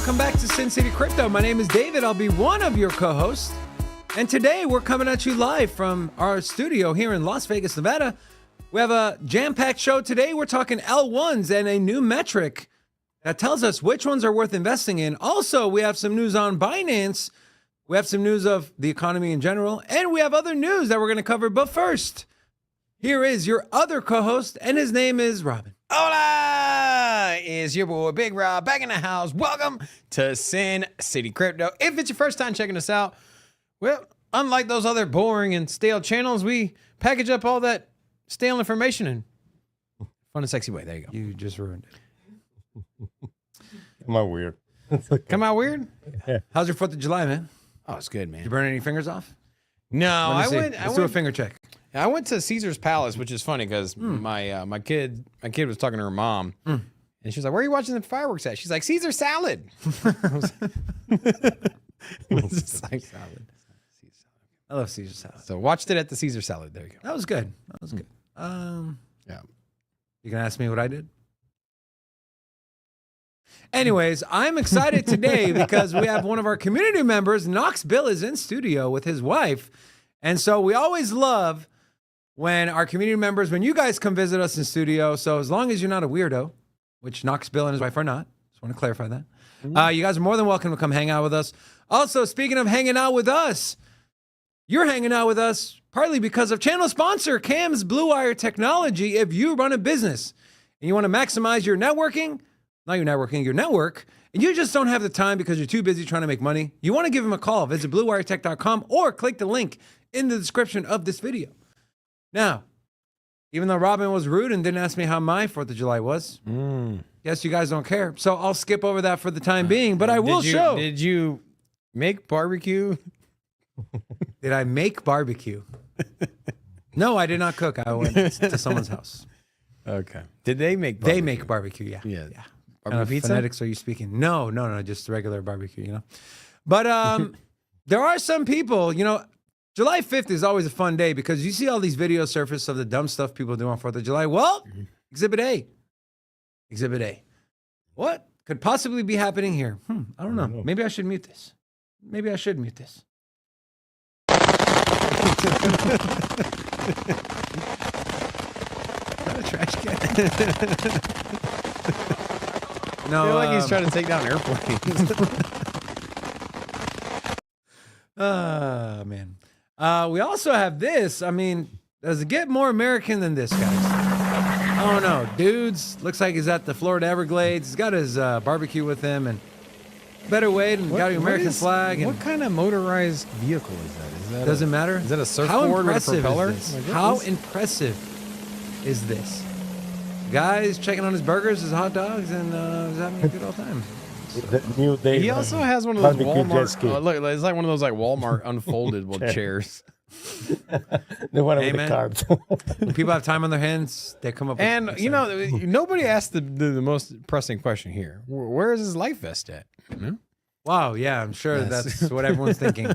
welcome back to Sin City Crypto. My name is David. I'll be one of your co-hosts. And today we're coming at you live from our studio here in Las Vegas, Nevada. We have a jam-packed show today. We're talking L1s and a new metric that tells us which ones are worth investing in. Also, we have some news on Binance. We have some news of the economy in general. And we have other news that we're going to cover. But first, here is your other co-host, and his name is Robin. Hola! Is your boy Big Rob back in the house. Welcome to Sin City Crypto. If it's your first time checking us out, well, unlike those other boring and stale channels, we package up all that stale information in fun and sexy way. There you go. You just ruined it. Am I weird? Come out weird? Yeah. How's your 4th of July, man? Oh, it's good, man. You burn any fingers off? No, Let's do a finger check. I went to Caesar's Palace, which is funny because my kid was talking to her mom, and she was like, "Where are you watching the fireworks at?" She's like, "Caesar salad." It's like salad. I love Caesar salad. So watched it at the Caesar salad. There you go. That was good. That was good. Yeah. You can ask me what I did? Anyways, I'm excited today because we have one of our community members, Knox Bill, is in studio with his wife. And so we always love when our community members, when you guys come visit us in studio. So as long as you're not a weirdo, which Knox Bill and his wife are not, just want to clarify that. You guys are more than welcome to come hang out with us. Also, speaking of hanging out with us, you're hanging out with us partly because of channel sponsor Cam's Blue Wire Technology. If you run a business and you want to maximize your networking, not your networking, your network, and you just don't have the time because you're too busy trying to make money, you want to give him a call. Visit bluewiretech.com or click the link in the description of this video. Now, even though Robin was rude and didn't ask me how my 4th of July was, guess you guys don't care. So I'll skip over that for the time being, but I will show. Did you make barbecue? Did I make barbecue? No, I did not cook. I went to someone's house. Okay. Did they make barbecue? They make barbecue, yeah. Yeah. What Barbecue kind of pizza? phonetics are you speaking? No, just regular barbecue, you know. But there are some people, you know, July 5th is always a fun day because you see all these videos surface of the dumb stuff people do on 4th of July. Well, Exhibit A. Exhibit A. What could possibly be happening here? I don't know. Maybe I should mute this. Maybe I should mute this. Not a trash can. No, I feel like he's trying to take down airplanes. Man. We also have this. I mean, does it get more American than this, guys? Oh, no. Dudes, looks like he's at the Florida Everglades. He's got his barbecue with him and better weight and got the American flag. And what kind of motorized vehicle is that? doesn't matter. Is that a How surfboard with a impressive propeller? is this? Like, How impressive is this? Guys checking on his burgers, his hot dogs, and he's having a good old time. The new day. He also has one of those Barbecue jet Walmart. ski. Look, it's like one of those like Walmart unfoldable chairs. The one Hey, with man. the cards. When people have time on their hands, they come up with And you know, nobody asked the most pressing question here. Where is his life vest at? Wow, yeah, I'm sure Yes. that's what everyone's thinking.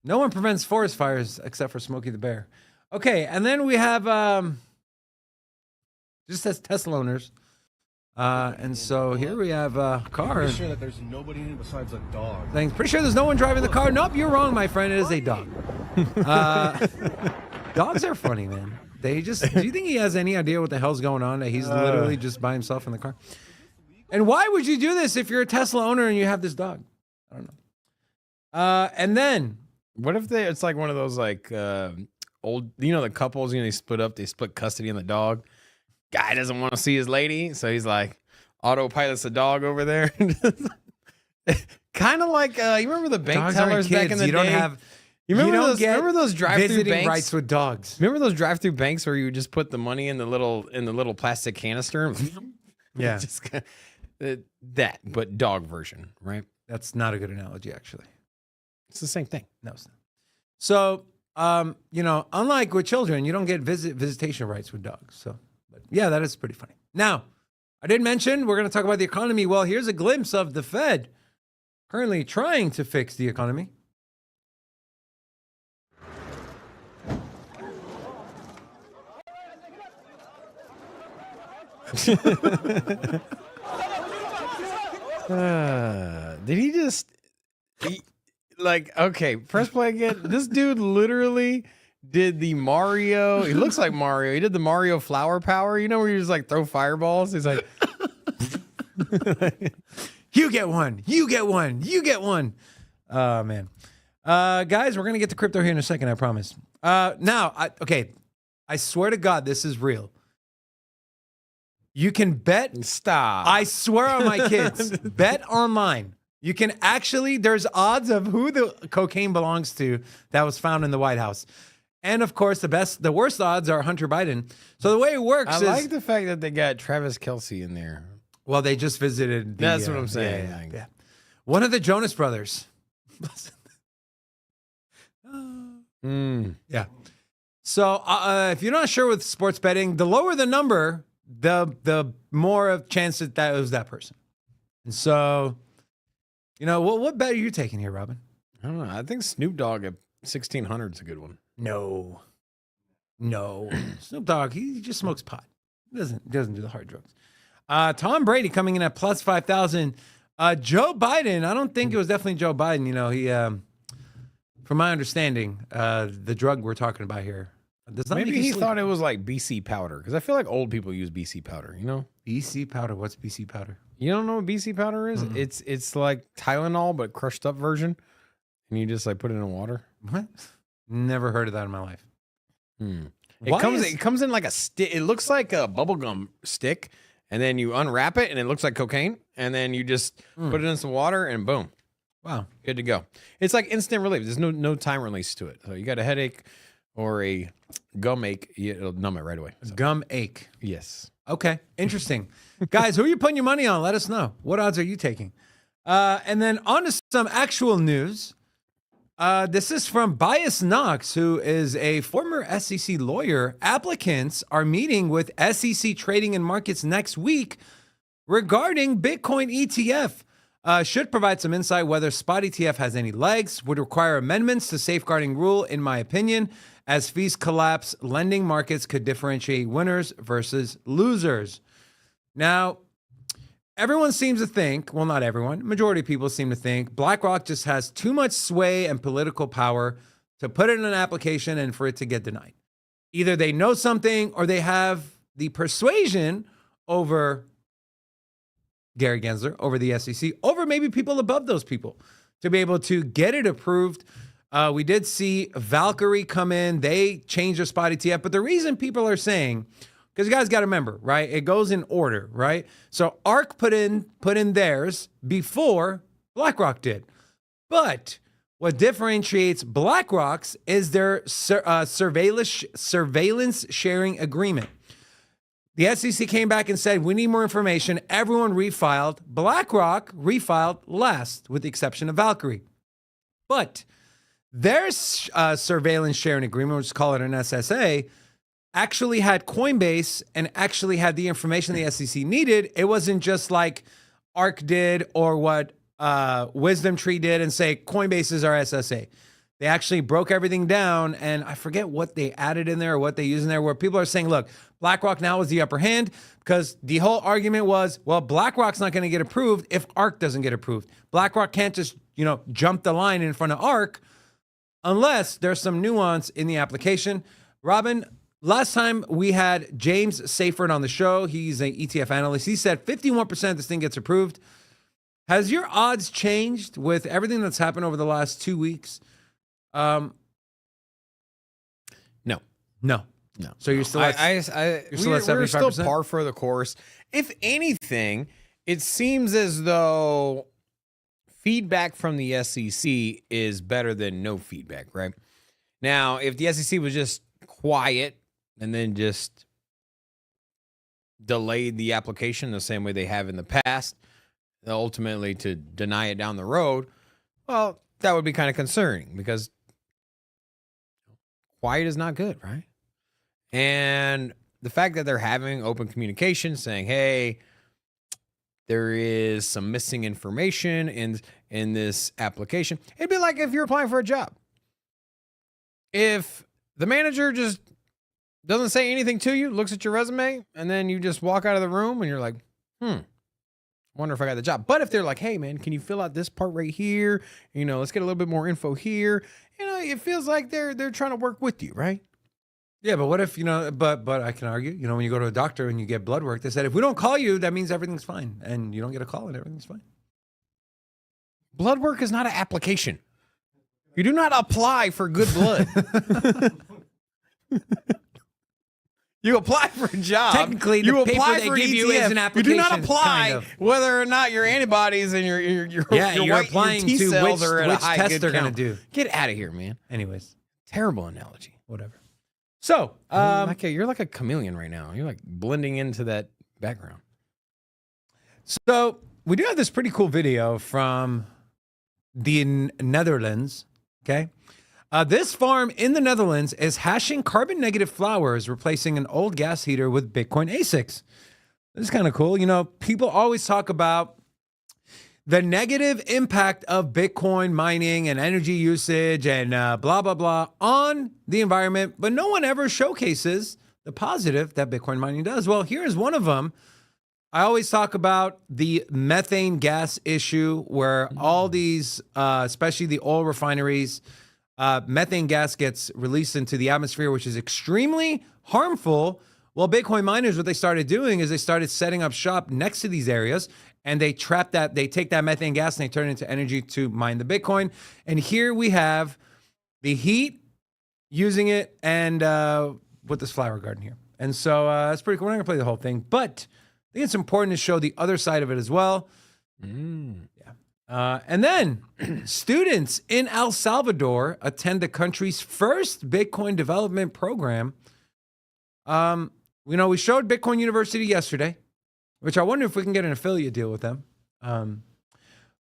No one prevents forest fires except for Smokey the Bear. Okay, and then we have just as Tesla owners. And so here we have a car. Pretty sure that there's nobody in it besides a dog. Pretty sure there's no one driving the car. Nope, you're wrong, my friend. It is a dog. Dogs are funny, man. They just. Do you think he has any idea what the hell's going on? That he's literally just by himself in the car. And why would you do this if you're a Tesla owner and you have this dog? I don't know. And then What if it's like one of those like old, you know, the couples, you know, they split custody on the dog. Guy doesn't want to see his lady, so he's like autopilots the dog over there. Kind of like you remember the bank dogs aren't tellers back kids. in the You day? don't have. You remember don't those? get Remember those drive-through visiting banks? rights with dogs. Remember those drive-through banks where you would just put the money in the little plastic canister? Yeah, Just that, but dog version, right? that's not a good analogy, actually. It's the same thing. No, it's not. So, you know, unlike with children, you don't get visitation rights with dogs. So, but yeah, that is pretty funny. Now, I did mention we're going to talk about the economy. Well, here's a glimpse of the Fed currently trying to fix the economy. Did he just okay, press play again. This dude literally did the Mario. He looks like Mario. He did the Mario flower power. You know where you just like throw fireballs? He's like, You get one. You get one. You get one. Oh, man. Guys, we're going to get to crypto here in a second, I promise. I swear to God, this is real. You can bet. stop. I swear on my kids, bet online. You can actually, there's odds of who the cocaine belongs to that was found in the White House. And of course, the worst odds are Hunter Biden. So the way it works I is. like the fact that they got Travis Kelce in there. Well, they just visited. That's what I'm saying. Yeah. One of the Jonas brothers. Yeah. So if you're not sure with sports betting, the lower the number, the more of chance that it was that person. And so, what bet are you taking here, Robin? I don't know. I think Snoop Dogg at 1,600 is a good one. No. Snoop Dogg, he just smokes pot. He doesn't do the hard drugs. Tom Brady coming in at plus 5,000. Joe Biden, I don't think it was definitely Joe Biden. He, from my understanding, the drug we're talking about here does not Maybe make you he sleep. thought it was like BC powder because I feel like old people use BC powder. BC powder. What's BC powder? You don't know what BC powder is? Mm-mm. It's like Tylenol but crushed up version, and you just like put it in water. What? Never heard of that in my life. It comes in like a stick. It looks like a bubblegum stick, and then you unwrap it, and it looks like cocaine, and then you just put it in some water, and boom, Wow. good to go. It's like instant relief. There's no time release to it. So you got a headache or a gum ache, it'll numb it right away. So, Gum ache. yes. Okay. Interesting. Guys, who are you putting your money on? Let us know. What odds are you taking? And then on to some actual news. This is from Bias Knox, who is a former SEC lawyer. Applicants are meeting with SEC Trading and Markets next week regarding Bitcoin ETF. Should provide some insight whether spot ETF has any legs, would require amendments to safeguarding rule, in my opinion. As fees collapse, lending markets could differentiate winners versus losers. Now, everyone seems to think, well, not everyone, majority of people seem to think BlackRock just has too much sway and political power to put it in an application and for it to get denied. Either they know something or they have the persuasion over Gary Gensler, over the SEC, over maybe people above those people to be able to get it approved. We did see Valkyrie come in. They changed their spot ETF. But the reason people are saying, because you guys got to remember, right? It goes in order, right? So ARK put in theirs before BlackRock did. But what differentiates BlackRock's is their surveillance sharing agreement. The SEC came back and said, we need more information. Everyone refiled. BlackRock refiled last, with the exception of Valkyrie. But their surveillance sharing agreement, which is called an SSA, actually had Coinbase and actually had the information the SEC needed. It wasn't just like ARK did or what Wisdom Tree did and say Coinbase is our SSA. They actually broke everything down, and I forget what they added in there or what they used in there, where people are saying, look, BlackRock now is the upper hand, because the whole argument was, well, BlackRock's not going to get approved if ARK doesn't get approved. BlackRock can't just, jump the line in front of ARK unless there's some nuance in the application. Robin, last time we had James Seyfert on the show. He's an ETF analyst. He said 51% of this thing gets approved. Has your odds changed with everything that's happened over the last 2 weeks? No. So you're still at, we're still par for the course. If anything, it seems as though feedback from the SEC is better than no feedback, right? Now, if the SEC was just quiet and then just delayed the application the same way they have in the past, ultimately to deny it down the road, well, that would be kind of concerning because quiet is not good, right? And the fact that they're having open communication saying, hey, there is some missing information in this application. It'd be like if you're applying for a job. If the manager just doesn't say anything to you, looks at your resume, and then you just walk out of the room and you're like, Wonder if I got the job. But if they're like, hey, man, can you fill out this part right here? You know, let's get a little bit more info here. You know, it feels like they're trying to work with you, right? Yeah, but what if, but I can argue, when you go to a doctor and you get blood work, they said, if we don't call you, that means everything's fine. And you don't get a call and everything's fine. Blood work is not an application. You do not apply for good blood. You apply for a job. Technically, the you paper apply they for give you is an You do not application, apply kind of. whether or not your antibodies and your You're white applying T to cells which are at a high test good they're going to count. do. Get out of here, man. Anyways, Terrible analogy. whatever. So, You're like a chameleon right now. You're like blending into that background. So we do have this pretty cool video from the Netherlands. Okay. This farm in the Netherlands is hashing carbon negative flowers, replacing an old gas heater with Bitcoin ASICs. This is kind of cool. People always talk about the negative impact of Bitcoin mining and energy usage and blah, blah, blah on the environment, but no one ever showcases the positive that Bitcoin mining does. Well, here's one of them. I always talk about the methane gas issue where all these, especially the oil refineries, methane gas gets released into the atmosphere, which is extremely harmful. Well, Bitcoin miners, what they started doing is they started setting up shop next to these areas and they trap that, they take that methane gas and they turn it into energy to mine the Bitcoin. And here we have the heat using it and with this flower garden here. And so that's pretty cool. We're not gonna play the whole thing, but I think it's important to show the other side of it as well. Yeah. And then students in El Salvador attend the country's first Bitcoin development program. We showed Bitcoin University yesterday, which I wonder if we can get an affiliate deal with them.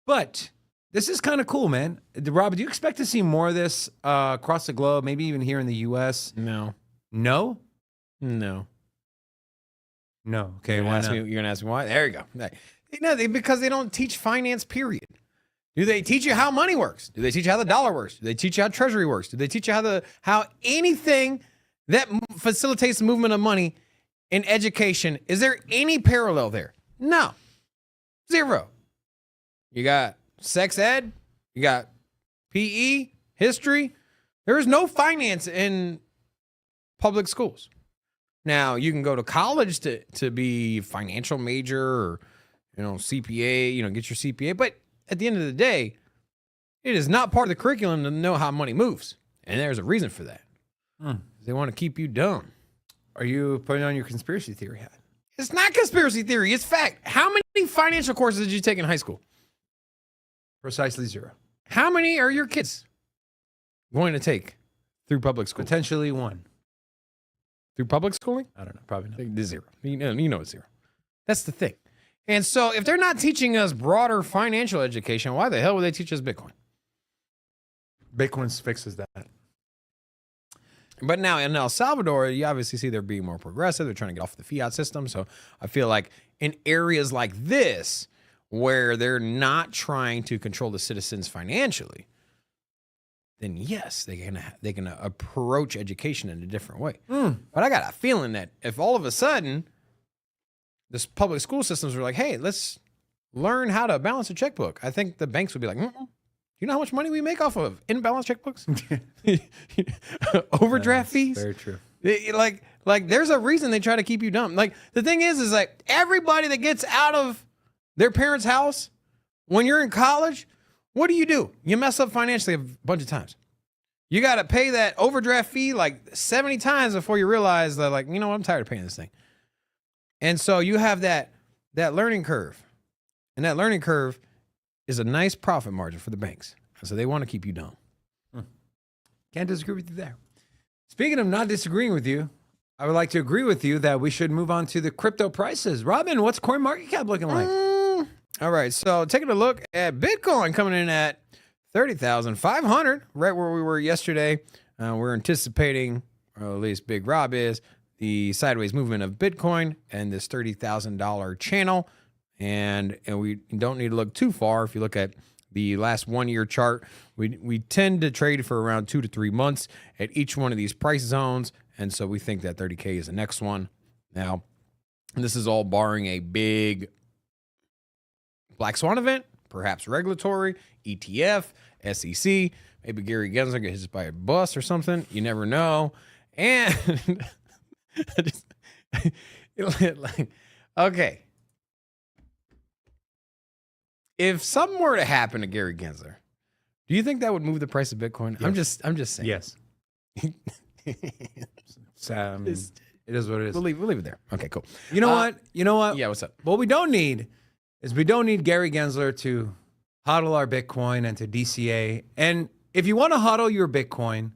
But this is kind of cool, man. Rob, do you expect to see more of this across the globe, maybe even here in the U.S.? No. No? No. No. Okay, You're why gonna, not? you're gonna ask me why? There you go. Because they don't teach finance, period. Do they teach you how money works? Do they teach you how the dollar works? Do they teach you how treasury works? Do they teach you how anything that facilitates the movement of money in education? Is there any parallel there? No. Zero. You got sex ed, you got PE, history. There is no finance in public schools. Now, you can go to college to be financial major or, CPA, get your CPA. But at the end of the day, it is not part of the curriculum to know how money moves. And there's a reason for that. They want to keep you dumb. Are you putting on your conspiracy theory hat? It's not conspiracy theory. It's fact. How many financial courses did you take in high school? Precisely zero. How many are your kids going to take through public school? Potentially one. Through public schooling? I don't know. Probably not. Zero. You know it's zero. That's the thing. And so if they're not teaching us broader financial education, why the hell would they teach us Bitcoin? Bitcoin fixes that. But now in El Salvador, you obviously see they're being more progressive. They're trying to get off the fiat system. So I feel like in areas like this, where they're not trying to control the citizens financially, then yes, they can approach education in a different way. But I got a feeling that if all of a sudden this public school systems were like, hey, let's learn how to balance a checkbook, I think the banks would be like, you know how much money we make off of imbalanced checkbooks? Overdraft fees? Very true. Like there's a reason they try to keep you dumb. Like the thing is like everybody that gets out of their parents' house when you're in college, what do? You mess up financially a bunch of times. You got to pay that overdraft fee like 70 times before you realize that, like, I'm tired of paying this thing. And so you have that learning curve. And that learning curve is a nice profit margin for the banks. So they want to keep you dumb. Can't disagree with you there. Speaking of not disagreeing with you, I would like to agree with you that we should move on to the crypto prices. Robin, what's CoinMarketCap looking like? All right, so taking a look at Bitcoin coming in at 30,500, right where we were yesterday. We're anticipating, or at least Big Rob is, the sideways movement of Bitcoin and this $30,000 channel. And we don't need to look too far. If you look at the last 1 year chart, we tend to trade for around 2 to 3 months at each one of these price zones. And so we think that 30K is the next one. Now, this is all barring a big Black Swan event, perhaps regulatory, ETF, SEC, maybe Gary Gensler gets hit by a bus or something. You never know. And okay. If something were to happen to Gary Gensler, do you think that would move the price of Bitcoin? Yes. I'm just saying. Yes. I mean, it is what it is. We'll leave it there. Okay, cool. You know what? You know what? Yeah, what's up? What we don't need is we don't need Gary Gensler to hodl our Bitcoin and to DCA. And if you want to hodl your Bitcoin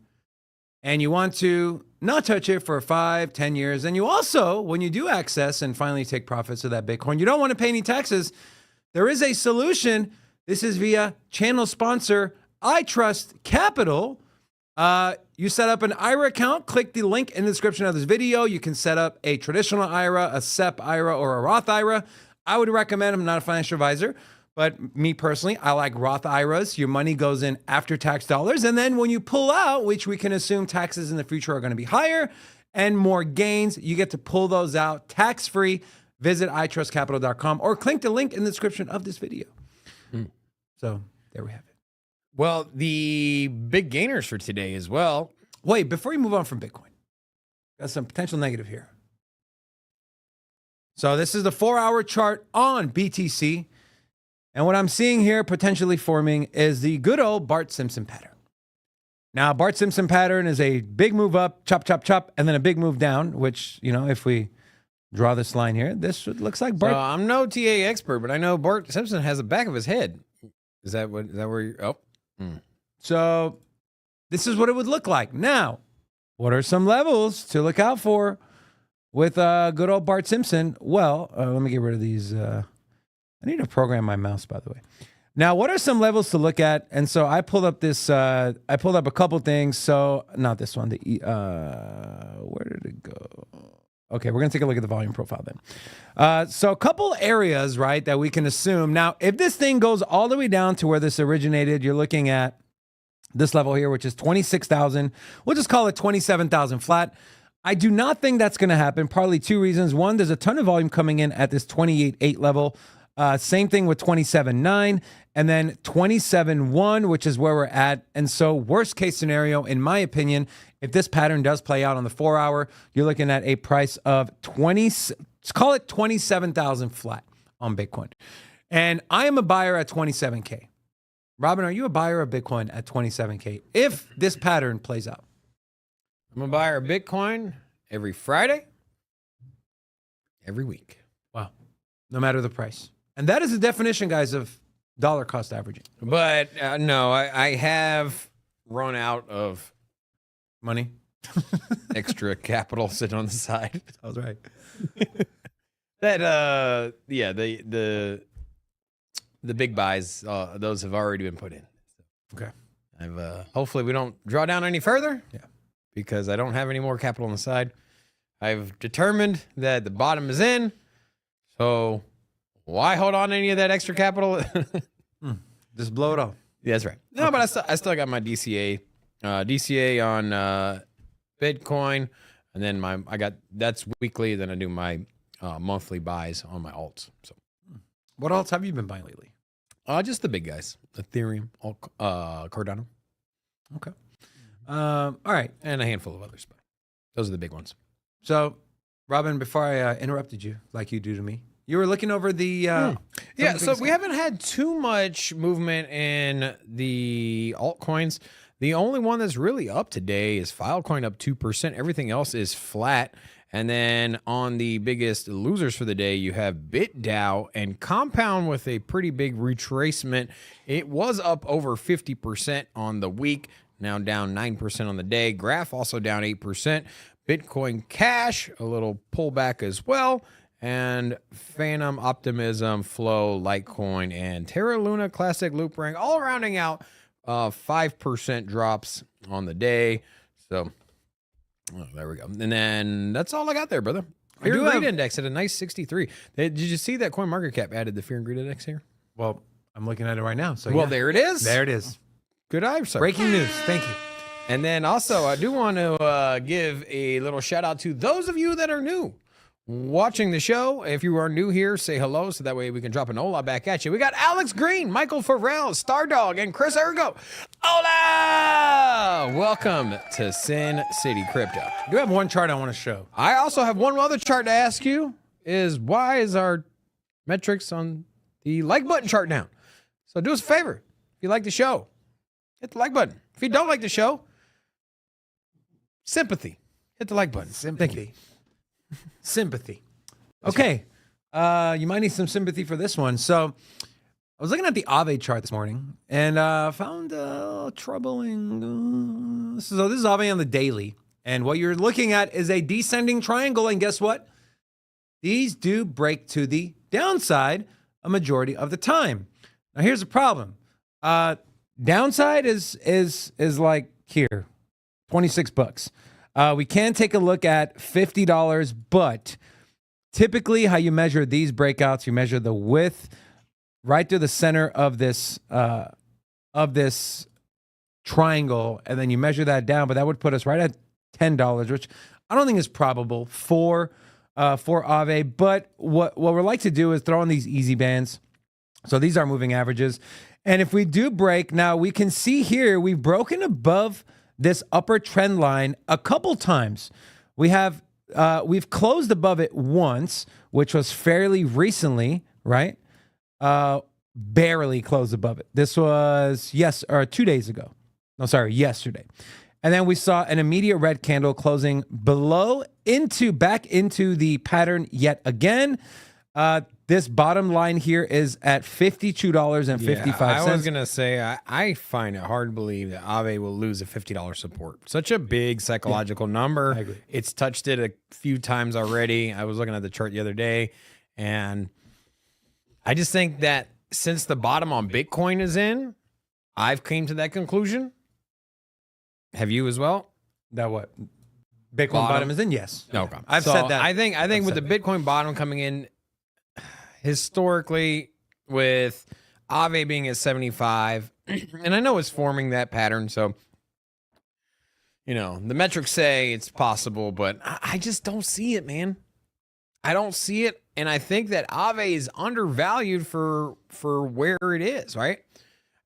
and you want to not touch it for 5, 10 years, and you also, when you do access and finally take profits of that Bitcoin, you don't want to pay any taxes, there is a solution. This is via channel sponsor, I Trust Capital. You set up an IRA account, click the link in the description of this video. You can set up a traditional IRA, a SEP IRA, or a Roth IRA. I would recommend, I'm not a financial advisor, but me personally, I like Roth IRAs. Your money goes in after tax dollars. And then when you pull out, which we can assume taxes in the future are going to be higher and more gains, you get to pull those out tax-free. Visit itrustcapital.com or click the link in the description of this video. So there we have it. Well, the big gainers for today as well. Wait, before you move on from Bitcoin, got some potential negative here. So this is the 4-hour chart on BTC. And what I'm seeing here potentially forming is the good old Bart Simpson pattern. Now, Bart Simpson pattern is a big move up, chop, chop, chop, and then a big move down, which, you know, if we draw this line here, this looks like Bart. So I'm no TA expert, but I know Bart Simpson has the back of his head. Is that where you're? Oh. So this is what it would look like. Now, what are some levels to look out for with good old Bart Simpson? Well, let me get rid of these. I need to program my mouse, by the way. Now, what are some levels to look at? And so I pulled up this. I pulled up a couple things. So not this one. Where did it go? Okay, we're going to take a look at the volume profile then. So a couple areas, right, that we can assume. Now, if this thing goes all the way down to where this originated, you're looking at this level here, which is 26,000. We'll just call it 27,000 flat. I do not think that's going to happen. Probably two reasons. One, there's a ton of volume coming in at this 28.8 level. Same thing with 27.9 and then 27.1, which is where we're at. And so worst case scenario, in my opinion, if this pattern does play out on the 4-hour, you're looking at a price of let's call it 27,000 flat on Bitcoin. And I am a buyer at 27K. Robin, are you a buyer of Bitcoin at 27K if this pattern plays out? I'm a buyer of Bitcoin every Friday, every week. Wow. No matter the price. And that is the definition, guys, of dollar cost averaging. But no, I have run out of Money. extra capital sitting on the side. I was right. That yeah, the big buys, those have already been put in. Okay. I've hopefully we don't draw down any further. Yeah. Because I don't have any more capital on the side. I've determined that the bottom is in. So why hold on to any of that extra capital? Just blow it off. Yeah, that's right. No, Okay. but I still got my DCA on Bitcoin, and then I got that's weekly. Then I do my monthly buys on my alts. So, What else have you been buying lately? just the big guys: Ethereum, Cardano, Okay. All right. and a handful of others. But those are the big ones. So, Robin, before I interrupted you, like you do to me, you were looking over the. Yeah, some so things- we haven't had too much movement in the altcoins. The only one that's really up today is Filecoin, up 2%. Everything else is flat. And then on the biggest losers for the day, you have BitDAO and Compound with a pretty big retracement. It was up over 50% on the week, now down 9% on the day. Graph also down 8%. Bitcoin Cash, a little pullback as well. And Phantom, Optimism, Flow, Litecoin, and Terra Luna Classic Loop Ring, all rounding out 5% drops on the day. So there we go. And then that's all I got there, brother. Fear and Greed Index at a nice 63. Did you see that CoinMarketCap added the Fear and Greed Index here? Well, I'm looking at it right now. So Well, yeah. there it is. There it is. Good eye, sir. Breaking news. Thank you. And then also, I do want to give a little shout out to those of you that are new. watching the show. If you are new here, say hello so that way we can drop an hola back at you. We got Alex Green, Michael Farrell, Stardog, and Chris Ergo. Hola! Welcome to Sin City Crypto. I do have one chart I want to show. I also have one other chart to ask you is why is our metrics on the like button chart down? So do us a favor. If you like the show, hit the like button. If you don't like the show, sympathy. Hit the like button. Sympathy. Sympathy. Okay. You might need some sympathy for this one. So I was looking at the Aave chart this morning and found troubling. So this is Aave on the daily. And what you're looking at is a descending triangle. And guess what? These do break to the downside a majority of the time. Now here's the problem. Downside is like here, $26. We can take a look at $50, but typically how you measure these breakouts, you measure the width right through the center of this triangle, and then you measure that down. But that would put us right at $10, which I don't think is probable for Aave. But what we like to do is throw in these easy bands. So these are moving averages, and if we do break, now we can see here we've broken above this upper trend line a couple times. We've closed above it once, which was fairly recently, right? Barely closed above it. This was 2 days ago. No, sorry, yesterday. And then we saw an immediate red candle closing below back into the pattern yet again. This bottom line here is at $52.55. I was going to say, I find it hard to believe that Aave will lose a $50 support. Such a big psychological number. I agree. It's touched it a few times already. I was looking at the chart the other day, and I just think that since the bottom on Bitcoin is in, I've came to that conclusion. Have you as well? That what? Bitcoin bottom is in? Yes. No, okay. I've said that. I think with the Bitcoin bottom coming in, historically, with Aave being at 75, and I know it's forming that pattern, so the metrics say it's possible, but I just don't see it, man. I don't see it, and I think that Aave is undervalued for where it is, right?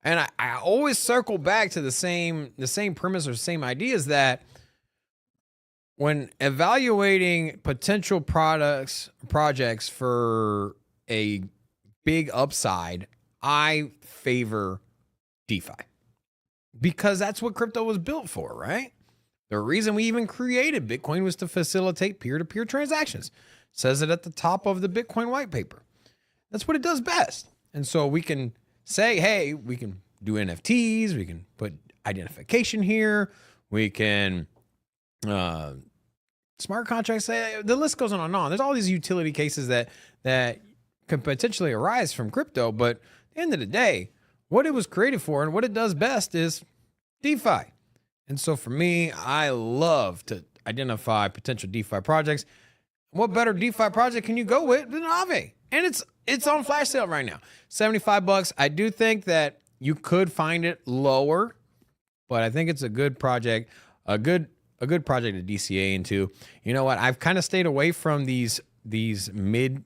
And I always circle back to the same premise or same ideas that when evaluating potential projects for a big upside, I favor DeFi because that's what crypto was built for, right? The reason we even created Bitcoin was to facilitate peer-to-peer transactions. It says it at the top of the Bitcoin white paper. That's what it does best. And so we can say, hey, we can do NFTs, we can put identification here, we can smart contracts, the list goes on and on. There's all these utility cases that could potentially arise from crypto, but at the end of the day, what it was created for and what it does best is DeFi. And so for me, I love to identify potential DeFi projects. What better DeFi project can you go with than Aave? And it's on flash sale right now. $75. I do think that you could find it lower, but I think it's a good project, a good project to DCA into. You know what? I've kind of stayed away from these mid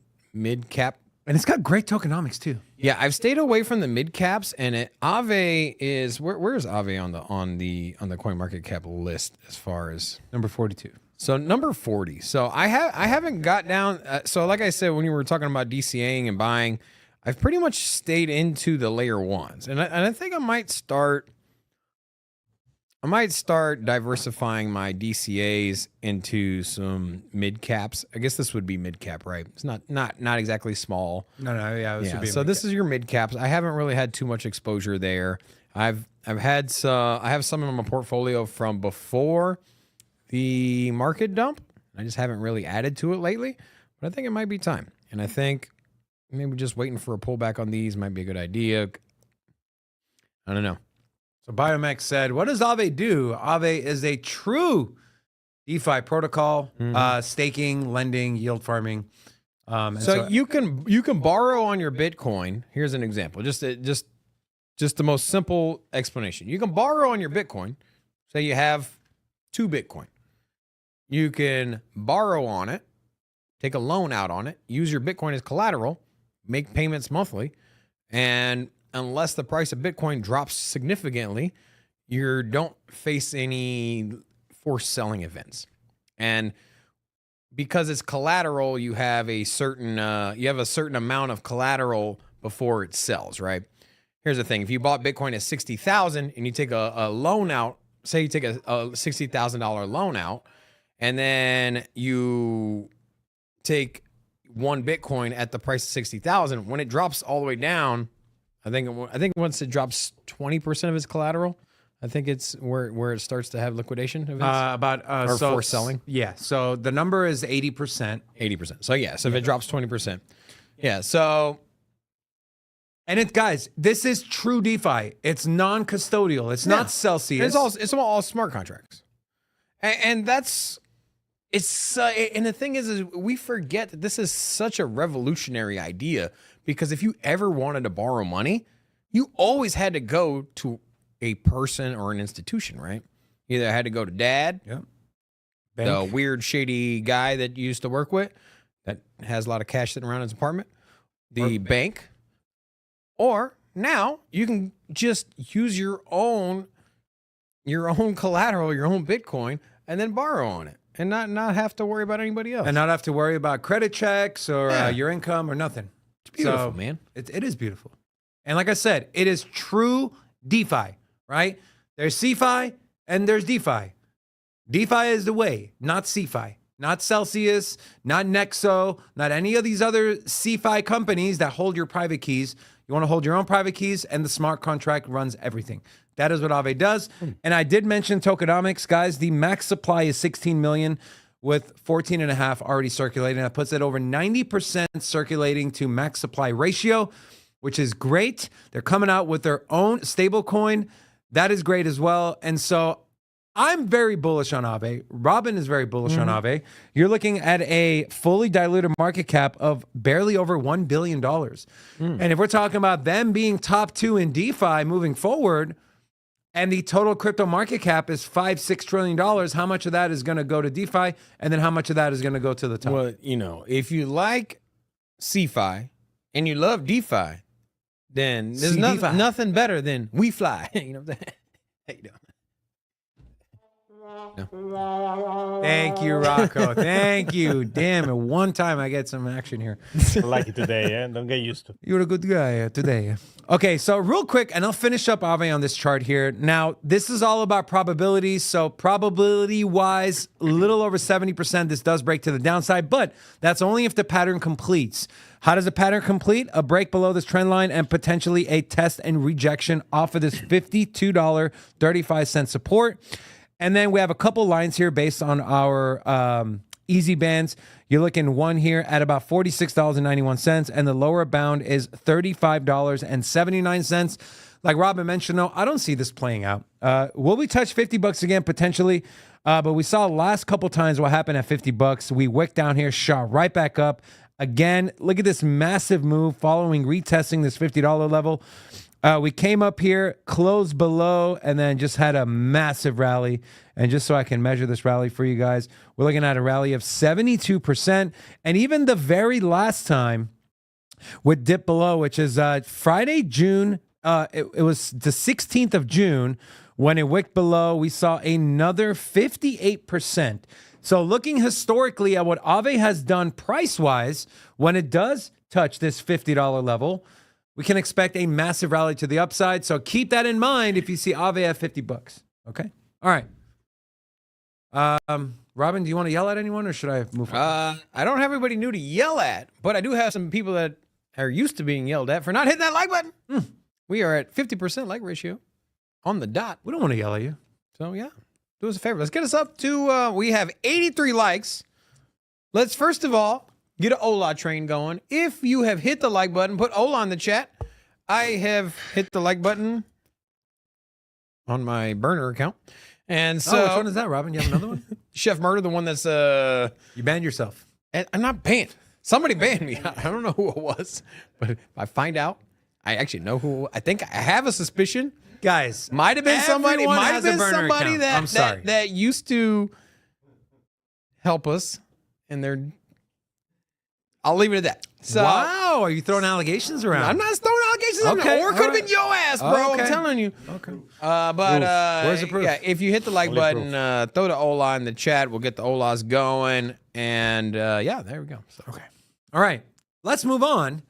cap. And it's got great tokenomics too. Yeah, I've stayed away from the mid caps, and Aave is where is Aave on the CoinMarketCap list as far as Number 42. so number 40. So I haven't got down. So like I said, when you were talking about DCAing and buying, I've pretty much stayed into the layer ones, and I think I might start diversifying my DCAs into some mid caps. I guess this would be mid cap, right? It's not exactly small. No, yeah. This would be So this is your mid caps. I haven't really had too much exposure there. I have some in my portfolio from before the market dump. I just haven't really added to it lately, but I think it might be time. And I think maybe just waiting for a pullback on these might be a good idea. I don't know. So Biomex said, what does Aave do? Aave is a true DeFi protocol, staking, lending, yield farming. So you can borrow on your Bitcoin. Here's an example. Just the most simple explanation. You can borrow on your Bitcoin. Say you have 2 Bitcoin. You can borrow on it take a loan out on it, use your Bitcoin as collateral, make payments monthly, and unless the price of Bitcoin drops significantly, you don't face any forced selling events. And because it's collateral, you have a certain amount of collateral before it sells, right? Here's the thing: if you bought Bitcoin at 60,000 and you take a loan out, say you take a $60,000 loan out, and then you take one Bitcoin at the price of 60,000, when it drops all the way down, I think once it drops 20% of its collateral, I think it's where it starts to have liquidation events. Or forced selling. Yeah. So the number is 80%. 80%. So yeah. So if it drops 20%, yeah. So. And guys, this is true DeFi. It's non-custodial. It's not Celsius. It's all smart contracts, and that's and the thing is we forget that this is such a revolutionary idea, because if you ever wanted to borrow money, you always had to go to a person or an institution, right? You either had to go to dad, the weird shady guy that you used to work with that has a lot of cash sitting around his apartment, the bank. Or now you can just use your own collateral, your own Bitcoin, and then borrow on it, and not have to worry about anybody else, and not have to worry about credit checks or your income or nothing. It's beautiful, man. It is beautiful, and like I said, it is true DeFi, right? There's CeFi and there's DeFi. DeFi is the way, not CeFi. Not Celsius, not Nexo, not any of these other CeFi companies that hold your private keys. You want to hold your own private keys, and the smart contract runs everything. That is what Aave does. And I did mention tokenomics, guys. The max supply is 16 million with 14.5 already circulating. That puts it over 90% circulating to max supply ratio, which is great. They're coming out with their own stable coin. That is great as well. And so I'm very bullish on Aave. Robin is very bullish on Aave. You're looking at a fully diluted market cap of barely over $1 billion. And if we're talking about them being top 2 in DeFi moving forward, and the total crypto market cap is $5-6 trillion, how much of that is going to go to DeFi? And then how much of that is going to go to the top? Well, if you like CeFi and you love DeFi, then there's nothing better than We Fly. You know what I'm saying? How you doing? No. Thank you, Rocco. Thank you. Damn it. One time I get some action here. I like it today, yeah? Don't get used to it. You're a good guy today. Okay, so real quick, and I'll finish up Aave on this chart here. Now, this is all about probabilities. So probability-wise, a little over 70%, this does break to the downside, but that's only if the pattern completes. How does a pattern complete? A break below this trend line and potentially a test and rejection off of this $52.35 support. And then we have a couple lines here based on our easy bands. You're looking one here at about $46.91, and the lower bound is $35.79. Like Robin mentioned, though, I don't see this playing out. Will we touch $50 again? Potentially. But we saw last couple times what happened at $50. We wicked down here, shot right back up. Again, look at this massive move following retesting this $50 level. We came up here, closed below, and then just had a massive rally. And just so I can measure this rally for you guys, we're looking at a rally of 72%. And even the very last time with dip below, which is Friday, June, it was the 16th of June, when it wicked below, we saw another 58%. So looking historically at what Aave has done price-wise, when it does touch this $50 level, we can expect a massive rally to the upside. So keep that in mind if you see Aave at $50. Okay? All right. Robin, do you want to yell at anyone, or should I move on? I don't have anybody new to yell at, but I do have some people that are used to being yelled at for not hitting that like button. We are at 50% like ratio on the dot. We don't want to yell at you. So, yeah. Do us a favor. Let's get us up to, we have 83 likes. Let's first of all get an Ola train going. If you have hit the like button, put Ola in the chat. I have hit the like button on my burner account. And so, which one is that, Robin? You have another one? Chef Murder, the one that's you banned yourself. I'm not banned. Somebody banned me. I don't know who it was, but if I find out, I actually know who. I think I have a suspicion. Guys, might have been somebody. everyone Might has have a been burner somebody account. I'm sorry. that used to help us, and they're I'll leave it at that. So, wow, are you throwing allegations around? I'm not throwing allegations on Okay, it, or it could have been your ass, bro. Okay. I'm telling you. Okay. Where's the proof? Yeah, if you hit the like button, throw the Ola in the chat. We'll get the Olas going. And yeah, there we go. So. Okay. All right. Let's move on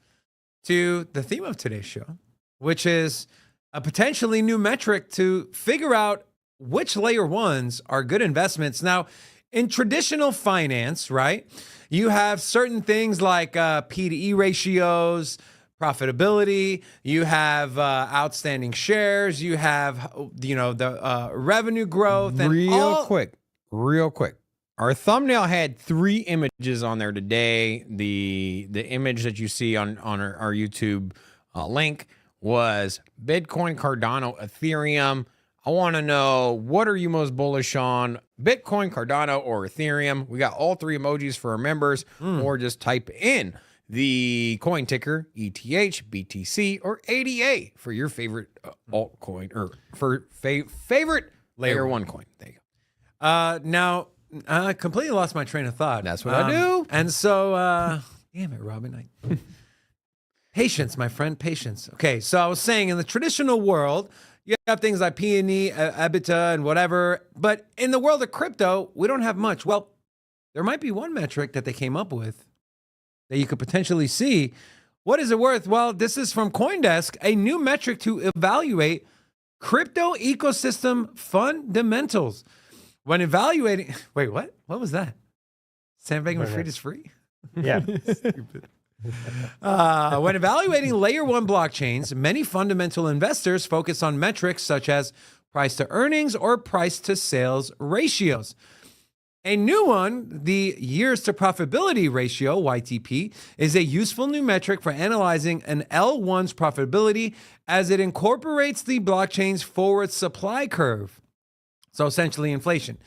to the theme of today's show, which is a potentially new metric to figure out which layer ones are good investments. Now, in traditional finance, right, you have certain things like P to E ratios, profitability, you have outstanding shares, you have, the revenue growth. And Real quick. Our thumbnail had 3 images on there today. The image that you see on our YouTube link was Bitcoin, Cardano, Ethereum. I want to know, what are you most bullish on, Bitcoin, Cardano, or Ethereum? We got all 3 emojis for our members, or just type in the coin ticker, ETH, BTC, or ADA for your favorite altcoin, or for favorite layer 1 coin. There you go. Now, I completely lost my train of thought. That's what I do. And so, damn it, Robin. Patience, my friend, patience. Okay, so I was saying, in the traditional world, you have things like P&E, EBITDA, and whatever. But in the world of crypto, we don't have much. Well, there might be one metric that they came up with that you could potentially see. What is it worth? Well, this is from CoinDesk, a new metric to evaluate crypto ecosystem fundamentals. When evaluating, wait, what? What was that? Sam Bankman-Fried is free? Yeah. Stupid. When evaluating layer 1 blockchains, many fundamental investors focus on metrics such as price to earnings or price to sales ratios. A new one, the years to profitability ratio, YTP, is a useful new metric for analyzing an L1's profitability as it incorporates the blockchain's forward supply curve. So essentially inflation.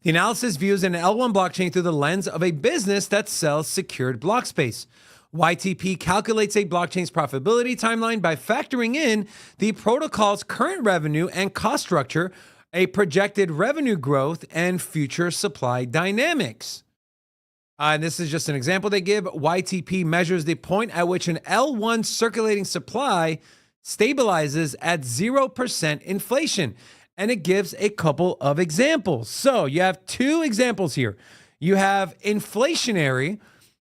The analysis views an L1 blockchain through the lens of a business that sells secured block space. YTP calculates a blockchain's profitability timeline by factoring in the protocol's current revenue and cost structure, a projected revenue growth, and future supply dynamics. This is just an example they give. YTP measures the point at which an L1 circulating supply stabilizes at 0% inflation. And it gives a couple of examples. So you have 2 examples here. You have inflationary,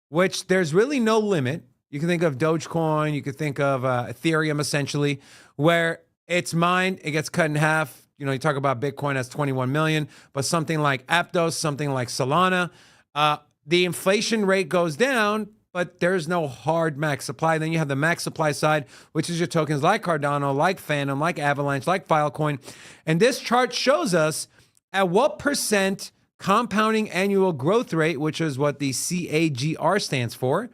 which there's really no limit. You can think of Dogecoin, you could think of Ethereum, essentially, where it's mined, it gets cut in half. You talk about Bitcoin, that's 21 million, but something like Aptos, something like Solana, the inflation rate goes down, but there's no hard max supply. Then you have the max supply side, which is your tokens like Cardano, like Phantom, like Avalanche, like Filecoin. And this chart shows us at what percent compounding annual growth rate, which is what the CAGR stands for,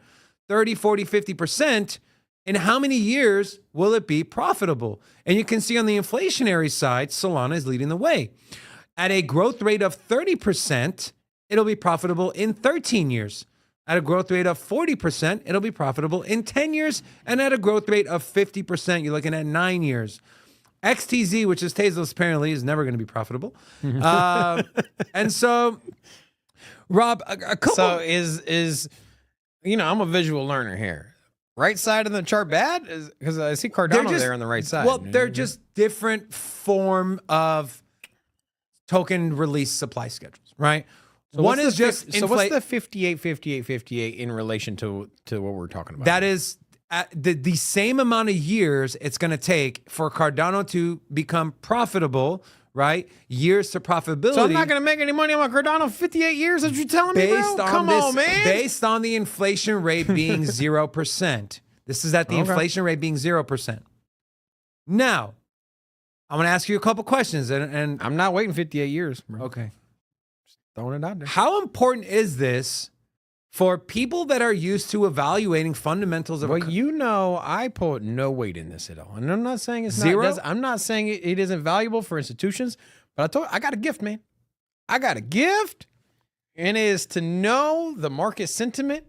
30, 40, 50%, in how many years will it be profitable? And you can see on the inflationary side, Solana is leading the way. At a growth rate of 30%, it'll be profitable in 13 years. At a growth rate of 40%, it'll be profitable in 10 years. And at a growth rate of 50%, you're looking at 9 years. XTZ, which is Tezos, apparently, is never going to be profitable. And so, Rob, a couple... So I'm a visual learner here. Right side of the chart bad? Because I see Cardano there on the right side. Well, they're just different form of token release supply schedules, right? So one is just so what's the 58, 58, 58 in relation to what we're talking about? That is the same amount of years it's going to take for Cardano to become profitable, right? Years to profitability. So I'm not going to make any money on my Cardano 58 years? That's what you're telling me, bro? Come on, man. Based on the inflation rate being 0%. This is at the inflation rate being 0%. Now, I'm going to ask you a couple questions. And I'm not waiting 58 years, bro. Okay. Just throwing it out there. How important is this for people that are used to evaluating fundamentals of I put no weight in this at all. And I'm not saying it's zero. I'm not saying it isn't valuable for institutions, but I got a gift, man. I got a gift, and it is to know the market sentiment,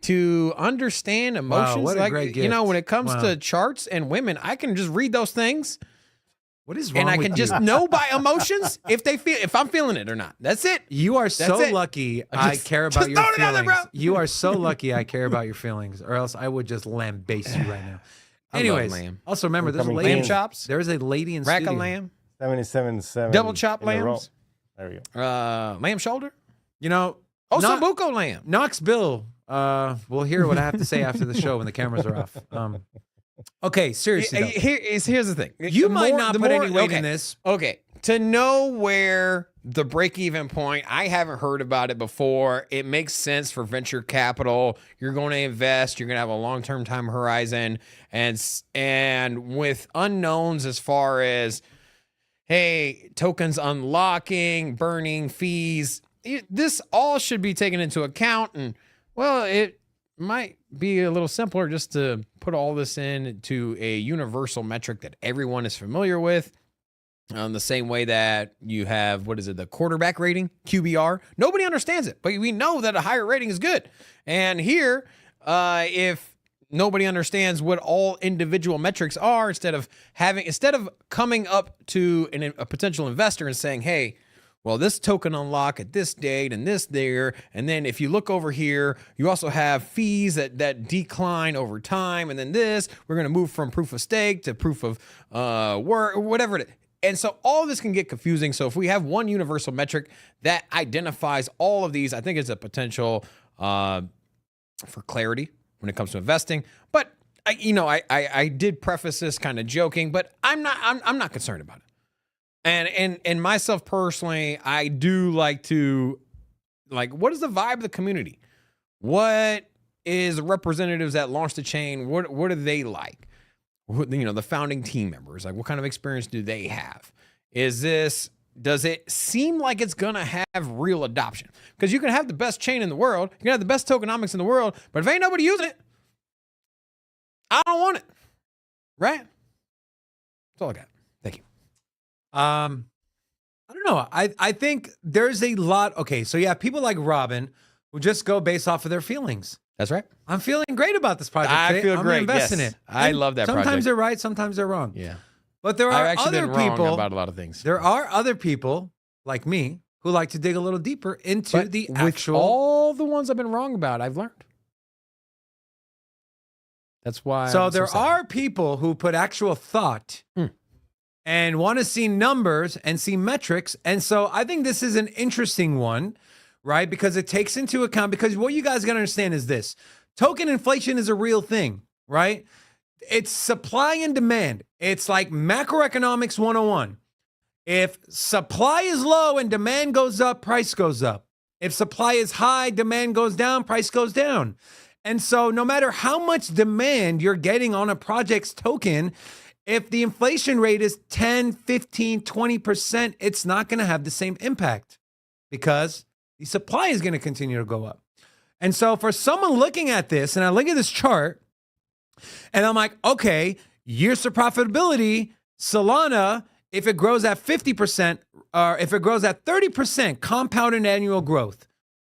to understand emotions. Wow, what a great gift. When it comes to charts and women, I can just read those things What is wrong And I with can you? just know by emotions if I'm feeling it or not. That's it. You are so it. lucky I care about just your throwing it out there, feelings. bro. You are so lucky I care about your feelings, or else I would just lambaste you right now. I love Anyways, lamb. also remember there's a Incoming lady. Lamb chops, There's a lady in rack studio. of lamb, 77 double chopped in a row. lambs, There we go. lamb shoulder. You know, Osobuco lamb. Knox Bill. We'll hear what I have to say after the show when the cameras are off. Okay, seriously. Though. Here's the thing. You The might more- not the put more- any weight okay. in this. Okay. To know where the break-even point, I haven't heard about it before. It makes sense for venture capital. You're going to invest. You're going to have a long-term time horizon, and with unknowns as far as, hey, tokens unlocking, burning fees. This all should be taken into account. And well, it might be a little simpler just to put all this into a universal metric that everyone is familiar with. The same way that you have, the quarterback rating, QBR. Nobody understands it, but we know that a higher rating is good. And here, if nobody understands what all individual metrics are, instead of coming up to a potential investor and saying, hey, well, this token unlock at this date and this there, and then if you look over here, you also have fees that decline over time, and then we're going to move from proof of stake to proof of work, or whatever it is. And so all of this can get confusing. So if we have one universal metric that identifies all of these, I think it's a potential for clarity when it comes to investing. But I did preface this kind of joking, but I'm not concerned about it. And myself personally, I do like to what is the vibe of the community? What is the representatives that launched the chain? What are they like? The founding team members, what kind of experience do they have? Does it seem like it's going to have real adoption? Because you can have the best chain in the world, you can have the best tokenomics in the world, but if ain't nobody using it, I don't want it. Right? That's all I got. Thank you. I don't know. I think there's a lot. Okay, so you have people like Robin who just go based off of their feelings. That's right. I'm feeling great about this project. I today. feel I'm great. Invest in Yes. it. I And love that Sometimes project. they're right, sometimes they're wrong. Yeah. But there I've are actually other been wrong people. about a lot of things. There are other people like me who like to dig a little deeper into But the with actual. all the ones I've been wrong about, I've learned. That's why. So I'm there sad. are people who put actual thought and want to see numbers and see metrics. And so I think this is an interesting one, right? Because it takes into account, because what you guys got to understand is this: token inflation is a real thing, right? It's supply and demand. It's like macroeconomics 101. If supply is low and demand goes up, price goes up. If supply is high, demand goes down, price goes down. And so no matter how much demand you're getting on a project's token, if the inflation rate is 10, 15, 20%, it's not going to have the same impact because the supply is going to continue to go up. And so for someone looking at this, and I look at this chart, and I'm like, okay, years to profitability, Solana, if it grows at 50%, or if it grows at 30% compounded annual growth,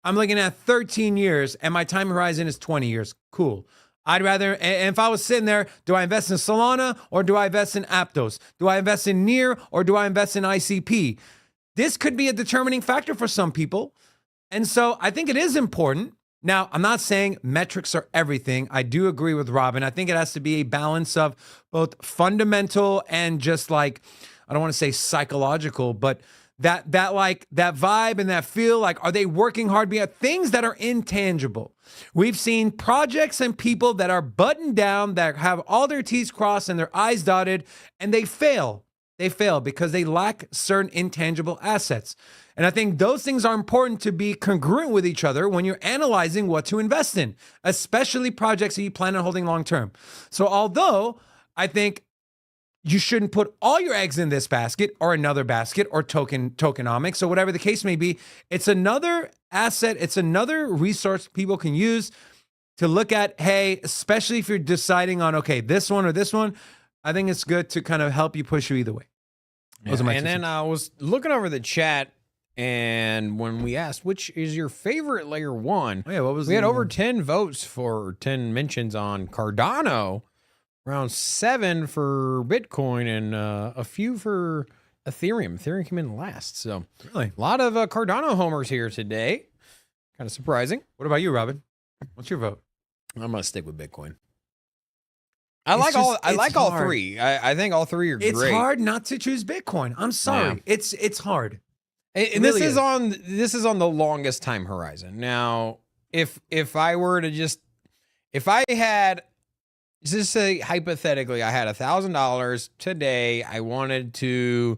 I'm looking at 13 years, and my time horizon is 20 years. Cool. I'd rather, and if I was sitting there, do I invest in Solana or do I invest in Aptos? Do I invest in NEAR or do I invest in ICP? This could be a determining factor for some people. And so I think it is important. Now, I'm not saying metrics are everything. I do agree with Robin. I think it has to be a balance of both fundamental and just I don't want to say psychological, but that vibe and that feel, are they working hard? Things that are intangible. We've seen projects and people that are buttoned down, that have all their T's crossed and their I's dotted, and they fail. They fail because they lack certain intangible assets. And I think those things are important to be congruent with each other when you're analyzing what to invest in, especially projects that you plan on holding long term. So although I think you shouldn't put all your eggs in this basket or another basket or tokenomics or whatever the case may be, it's another asset, it's another resource people can use to look at, hey, especially if you're deciding on, okay, this one or this one, I think it's good to kind of help you push you either way. Those are my and two then cents. I was looking over the chat, and when we asked which is your favorite layer one, Oh, yeah, what was we had the- over 10 votes for 10 mentions on Cardano. around 7 for Bitcoin and a few for Ethereum. Ethereum came in last. So Really? a lot of Cardano homers here today. Kind of surprising. What about you, Robin? What's your vote? I'm gonna stick with Bitcoin. I It's like all hard. three. I think all three are It's great. hard not to choose Bitcoin. I'm sorry. Yeah. It's hard. And really this is on the longest time horizon. Now, if I were to if I had, just say hypothetically, I had $1,000 today, I wanted to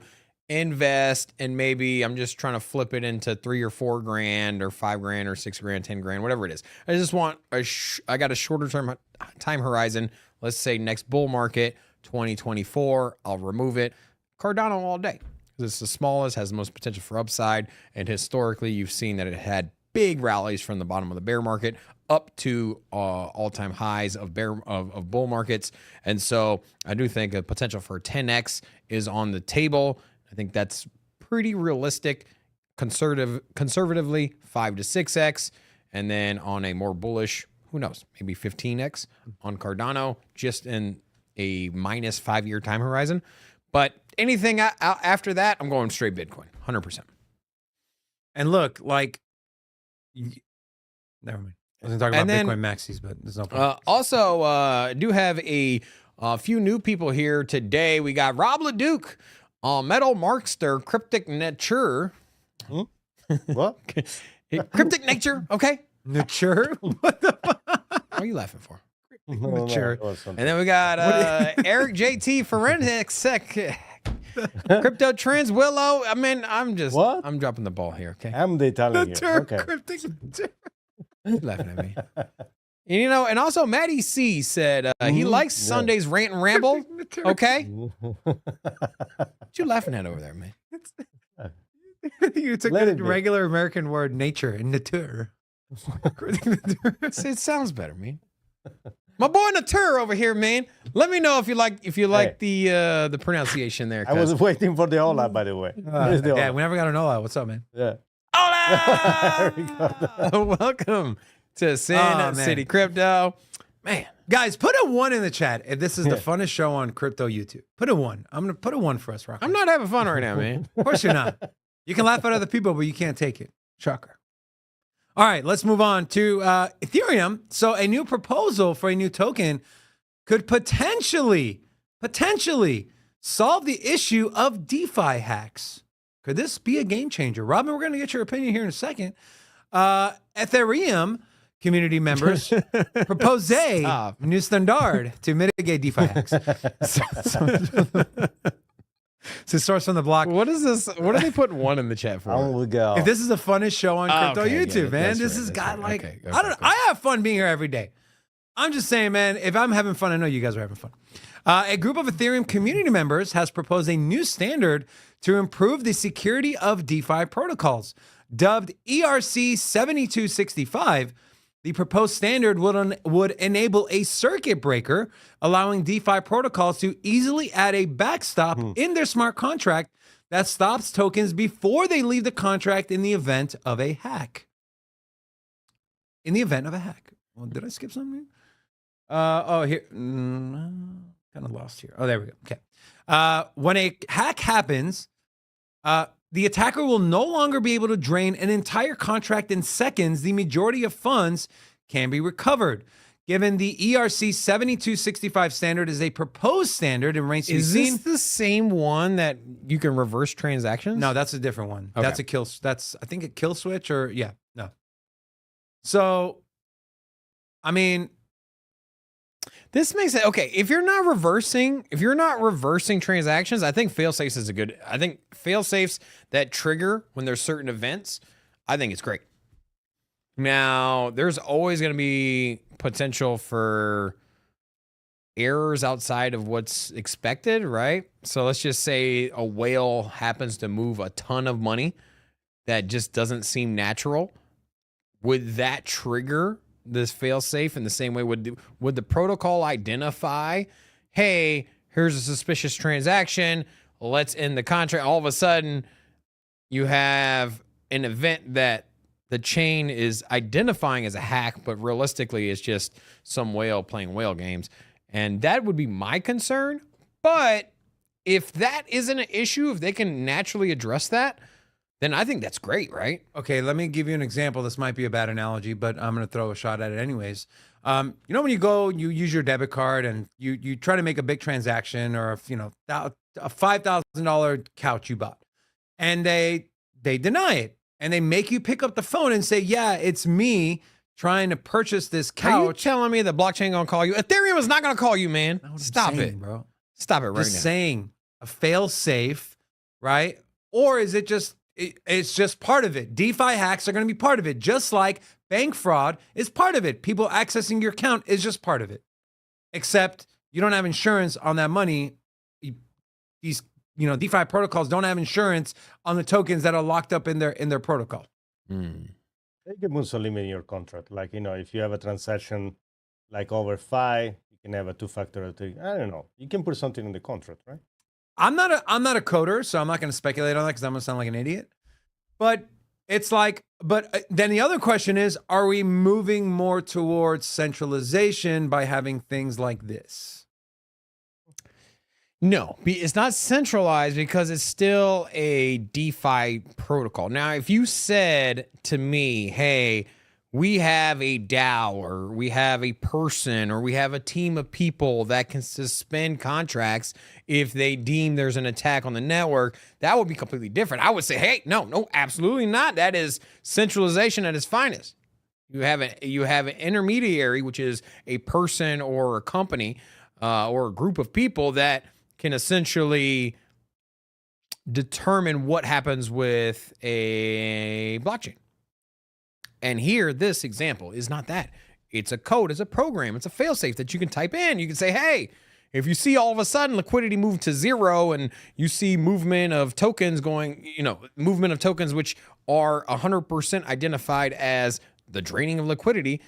invest, and maybe I'm just trying to flip it into 3 or 4 grand or 5 grand or 6 grand, 10 grand, whatever it is. I just want I got a shorter time horizon. Let's say next bull market, 2024. I'll remove it. Cardano all day. It's the smallest, has the most potential for upside, and historically, you've seen that it had big rallies from the bottom of the bear market up to all-time highs of bull markets, and so I do think a potential for 10x is on the table. I think that's pretty realistic. Conservatively, 5 to 6x, and then on a more bullish, who knows, maybe 15x on Cardano, just in a minus 5-year time horizon. But anything after that, I'm going straight Bitcoin, 100%. And look, like, never mind. I was going to talk about And then, Bitcoin maxis, but there's no point. Also, do have a few new people here today. We got Rob LeDuc, Metal Markster, Cryptic Nature. What? Cryptic Nature, okay? Mature? What the fuck? What are you laughing for? Mature. it was something. And then we got Eric JT Forensics, Crypto Trends Willow. I mean, I'm dropping the ball here, okay? I'm the Italian here. Mature, Okay. cryptic. You're laughing at me. You know, and also Maddie C said he likes Sunday's rant and ramble. Okay, what you laughing at over there, man? You took Let the it be. regular American word nature and nature. It sounds better, man. My boy Natur over here, man. Let me know if you like the pronunciation there. I was waiting for the Ola, by the way. Where's the Yeah, Ola? we never got an Ola. What's up, man? Yeah. Hola! Welcome to Sin man. City Crypto. Man, Guys, put a 1 in the chat if this is the funnest show on crypto YouTube. Put a 1. I'm going to put a 1 for us, Rock. I'm not having fun right now, man. Of course you're not. You can laugh at other people, but you can't take it. Shocker. All right, let's move on to Ethereum. So a new proposal for a new token could potentially solve the issue of DeFi hacks. Could this be a game changer? Robin, we're going to get your opinion here in a second. Ethereum community members propose a Stop. new standard to mitigate DeFi hacks. So source from the block. What is this? What do they put 1 in the chat for? On we go. If this is the funnest show on crypto okay, yeah, YouTube, man, that's this right, has that's got right. like Okay, I don't know. okay. I have fun being here every day. I'm just saying, man. If I'm having fun, I know you guys are having fun. A group of Ethereum community members has proposed a new standard to improve the security of DeFi protocols, dubbed ERC 7265. The proposed standard would enable a circuit breaker, allowing DeFi protocols to easily add a backstop in their smart contract that stops tokens before they leave the contract in the event of a hack. In the event of a hack. Well, did I skip something? Here. Kind of lost here. Oh, there we go. Okay. When a hack happens, the attacker will no longer be able to drain an entire contract in seconds. The majority of funds can be recovered. Given the ERC 7265 standard is a proposed standard and remains to be Is seen. this the same one that you can reverse transactions? No, that's a different one. Okay. That's a kill. That's I think a kill switch or yeah. No. So, I mean, This makes it okay. If you're not reversing transactions, I think fail-safes is a good. I think fail-safes that trigger when there's certain events, I think it's great. Now, there's always going to be potential for errors outside of what's expected, right? So let's just say a whale happens to move a ton of money that just doesn't seem natural. Would that trigger this fail-safe in the same way? Would the protocol identify, hey, here's a suspicious transaction, let's end the contract? All of a sudden, you have an event that the chain is identifying as a hack, but realistically it's just some whale playing whale games. And that would be my concern. But if that isn't an issue, if they can naturally address that, then I think that's great, right? Okay, let me give you an example. This might be a bad analogy, but I'm going to throw a shot at it anyways. You know, when you go, you use your debit card and you try to make a big transaction, or if, you know, a $5,000 couch you bought, and they deny it, and they make you pick up the phone and say, yeah, it's me trying to purchase this couch. Are you telling me the blockchain gonna call you? Ethereum is not gonna call you, man. Stop it, bro. Stop it right Just now. saying, a fail safe, right? Or is it just it's just part of it? DeFi hacks are going to be part of it, just like bank fraud is part of it. People accessing your account is just part of it. Except you don't have insurance on that money. These, you know, DeFi protocols don't have insurance on the tokens that are locked up in their protocol. They can put some limit in your contract. Like, you know, if you have a transaction like over 5, you can have a 2-factor authentication. I don't know. You can put something in the contract, right? I'm not a coder, so I'm not going to speculate on that because I'm going to sound like an idiot. But it's like, then the other question is, are we moving more towards centralization by having things like this? No, it's not centralized because it's still a DeFi protocol. Now, if you said to me, hey, we have a DAO, or we have a person, or we have a team of people that can suspend contracts if they deem there's an attack on the network, that would be completely different. I would say, hey, no, absolutely not. That is centralization at its finest. You have an intermediary, which is a person or a company or a group of people that can essentially determine what happens with a blockchain. And here, this example is not that. It's a code, it's a program, it's a failsafe that you can type in. You can say, hey, if you see all of a sudden liquidity move to 0 and you see movement of tokens going, movement of tokens which are 100% identified as the draining of liquidity,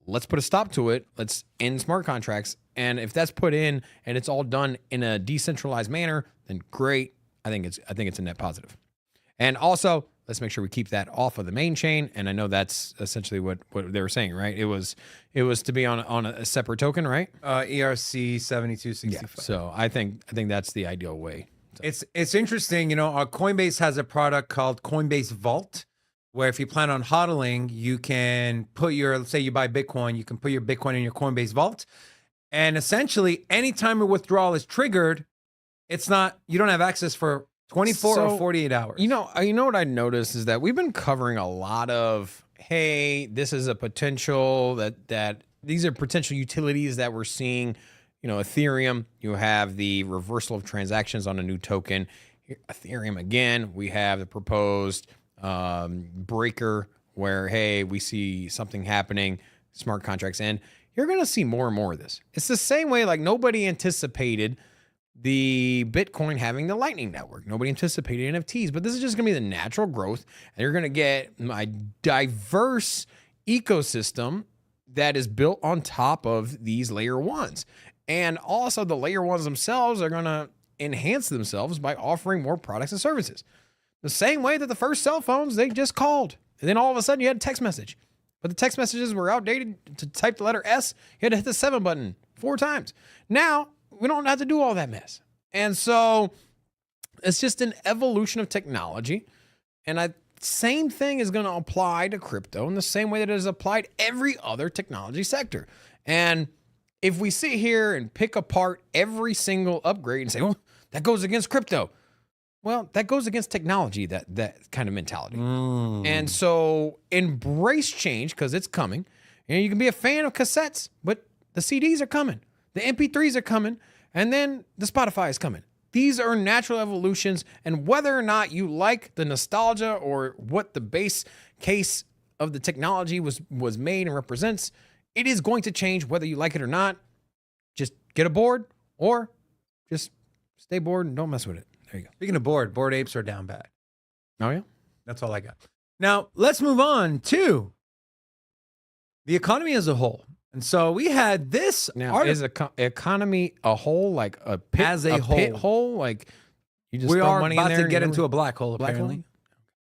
let's put a stop to it. Let's end smart contracts. And if that's put in and it's all done in a decentralized manner, then great. I think it's a net positive. And also, let's make sure we keep that off of the main chain. And I know that's essentially what they were saying, right? It was to be on a separate token, right? ERC 7265. Yeah. So I think that's the ideal way. So. It's interesting, Coinbase has a product called Coinbase Vault, where if you plan on hodling, you can put let's say you buy Bitcoin, you can put your Bitcoin in your Coinbase Vault. And essentially, anytime a withdrawal is triggered, you don't have access for 24 or 48 hours. You know what I noticed is that we've been covering a lot of, hey, this is a potential that these are potential utilities that we're seeing. Ethereum, you have the reversal of transactions on a new token. Ethereum, again, we have the proposed breaker where, hey, we see something happening, smart contracts end. You're going to see more and more of this. It's the same way, like nobody anticipated the Bitcoin having the Lightning Network. Nobody anticipated NFTs, but this is just going to be the natural growth. And you're going to get a diverse ecosystem that is built on top of these layer ones. And also the layer ones themselves are going to enhance themselves by offering more products and services. The same way that the first cell phones, they just called. And then all of a sudden you had a text message. But the text messages were outdated. To type the letter S, you had to hit the 7 button 4 times. Now, we don't have to do all that mess. And so it's just an evolution of technology. And same thing is going to apply to crypto in the same way that it has applied every other technology sector. And if we sit here and pick apart every single upgrade and say, well, that goes against crypto. Well, that goes against technology, that kind of mentality. And so embrace change because it's coming. And you can be a fan of cassettes, but the CDs are coming. The MP3s are coming. And then the Spotify is coming. These are natural evolutions. And whether or not you like the nostalgia or what the base case of the technology was made and represents, it is going to change whether you like it or not. Just get a board or just stay bored and don't mess with it. There you go. Speaking of Bored Apes are down bad. Oh, yeah? That's all I got. Now, let's move on to the economy as a whole. And so we had this. Now, is economy a whole, like a pit, as a whole? Pit hole? Like you just we throw are money about in there to get into a black hole, black apparently. hole?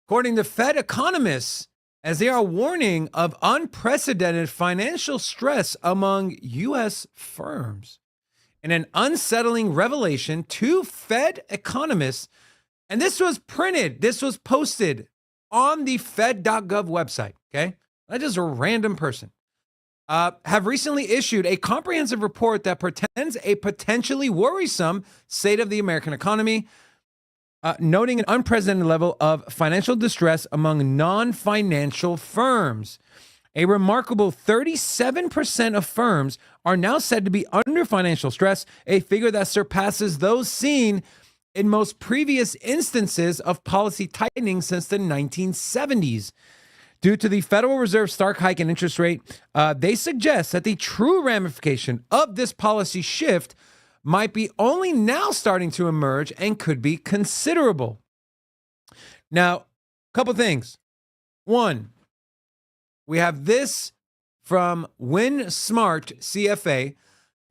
According to Fed economists, as they are warning of unprecedented financial stress among U.S. firms. In an unsettling revelation, two Fed economists, and this was posted on the Fed.gov website, okay? Not just a random person, have recently issued a comprehensive report that pretends a potentially worrisome state of the American economy, noting an unprecedented level of financial distress among non-financial firms. A remarkable 37% of firms are now said to be under financial stress, a figure that surpasses those seen in most previous instances of policy tightening since the 1970s. Due to the Federal Reserve's stark hike in interest rate, they suggest that the true ramification of this policy shift might be only now starting to emerge and could be considerable. Now, a couple things. One, we have this from WinSmart CFA.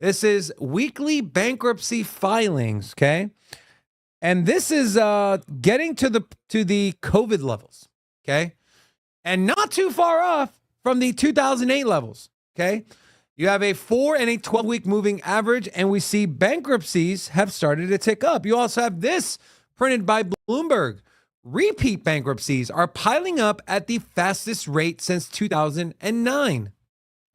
This is weekly bankruptcy filings, okay? And this is getting to the COVID levels, okay? And not too far off from the 2008 levels, okay? You have a 4 and a 12-week moving average, and we see bankruptcies have started to tick up. You also have this printed by Bloomberg. Repeat bankruptcies are piling up at the fastest rate since 2009.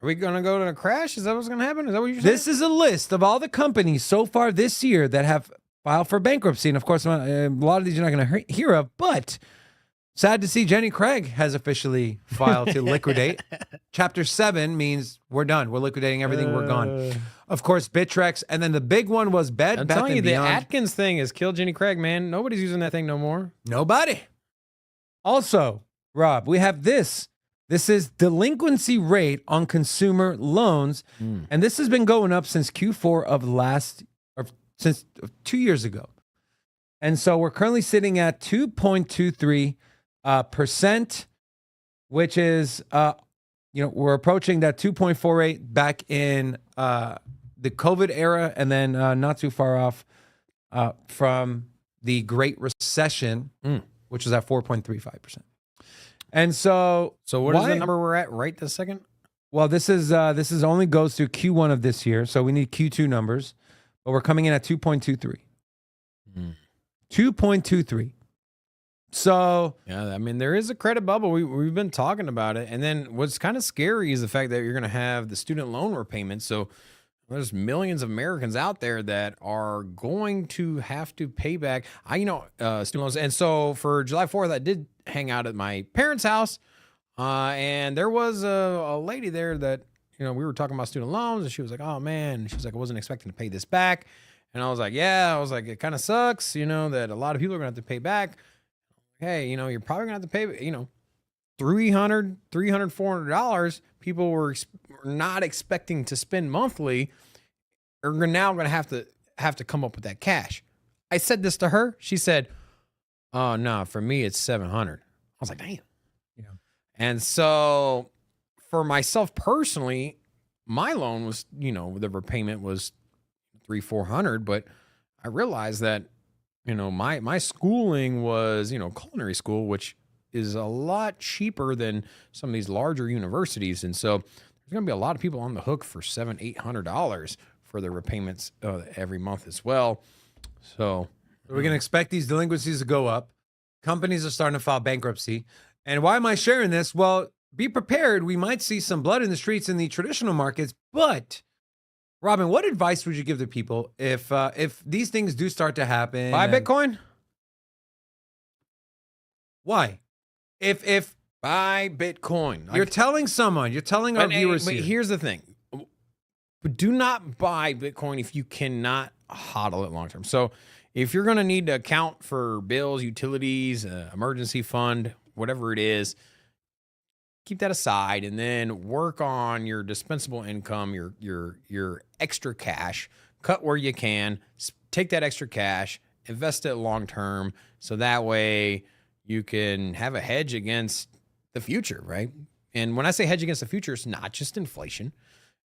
Are we going to go to a crash? Is that what's going to happen? Is that what you're saying? This is a list of all the companies so far this year that have filed for bankruptcy. And of course, a lot of these you're not going to hear of, but sad to see Jenny Craig has officially filed to liquidate. Chapter 7 means we're done. We're liquidating everything. We're gone. Of course, Bittrex. And then the big one was Bed I'm Bath telling you, and the Beyond. Atkins thing has killed Jenny Craig, man. Nobody's using that thing no more. Nobody. Also, Rob, we have this. This is delinquency rate on consumer loans. And this has been going up since Q4 of since 2 years ago. And so we're currently sitting at 2.23%, which is, we're approaching that 2.48 back in the COVID era, and then not too far off from the Great Recession, which was at 4.35%. And so what is the number we're at right this second? Well, this is only goes through Q1 of this year, so we need Q2 numbers, but we're coming in at 2.23. 2.23. So yeah, I mean, there is a credit bubble. We've been talking about it. And then what's kind of scary is the fact that you're going to have the student loan repayment. So there's millions of Americans out there that are going to have to pay back, student loans. And so for July 4th, I did hang out at my parents' house. And there was a lady there that, we were talking about student loans, and she was like, oh man, she was like, I wasn't expecting to pay this back. And I was like, it kind of sucks, that a lot of people are going to have to pay back. Hey, you're probably going to have to pay, $300, $400 people were not expecting to spend monthly are now going to have to come up with that cash. I said this to her. She said, oh, no, for me, it's $700. I was like, damn. Yeah. And so for myself personally, my loan was, the repayment was $300-400, but I realized that, my schooling was, culinary school, which is a lot cheaper than some of these larger universities. And so there's going to be a lot of people on the hook for $700-800 for their repayments every month as well. So we're going to expect these delinquencies to go up. Companies are starting to file bankruptcy. And why am I sharing this? Well, be prepared. We might see some blood in the streets in the traditional markets, but Robin, what advice would you give to people if these things do start to happen? Buy Bitcoin? Why? If buy Bitcoin. You're telling our viewers but here. Here's the thing. But do not buy Bitcoin if you cannot hodl it long term. So if you're going to need to account for bills, utilities, emergency fund, whatever it is, keep that aside and then work on your dispensable income, your extra cash. Cut where you can. Take that extra cash, invest it long term, so that way you can have a hedge against the future, right? And when I say hedge against the future, it's not just inflation.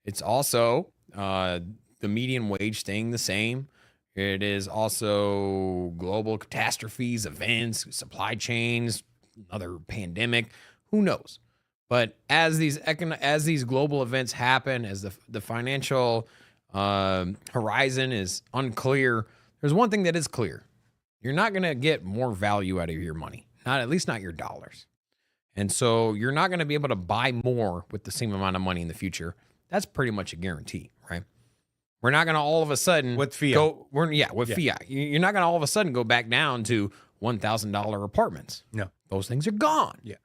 It's also the median wage staying the same. It is also global catastrophes, events, supply chains, another pandemic. Who knows? But as these global events happen, as the financial Horizon is unclear. There's one thing that is clear. You're not going to get more value out of your money, at least not your dollars. And so you're not going to be able to buy more with the same amount of money in the future. That's pretty much a guarantee, right? We're not going to all of a sudden With fiat. Fiat. You're not going to all of a sudden go back down to $1,000 apartments. No. Those things are gone. Yeah.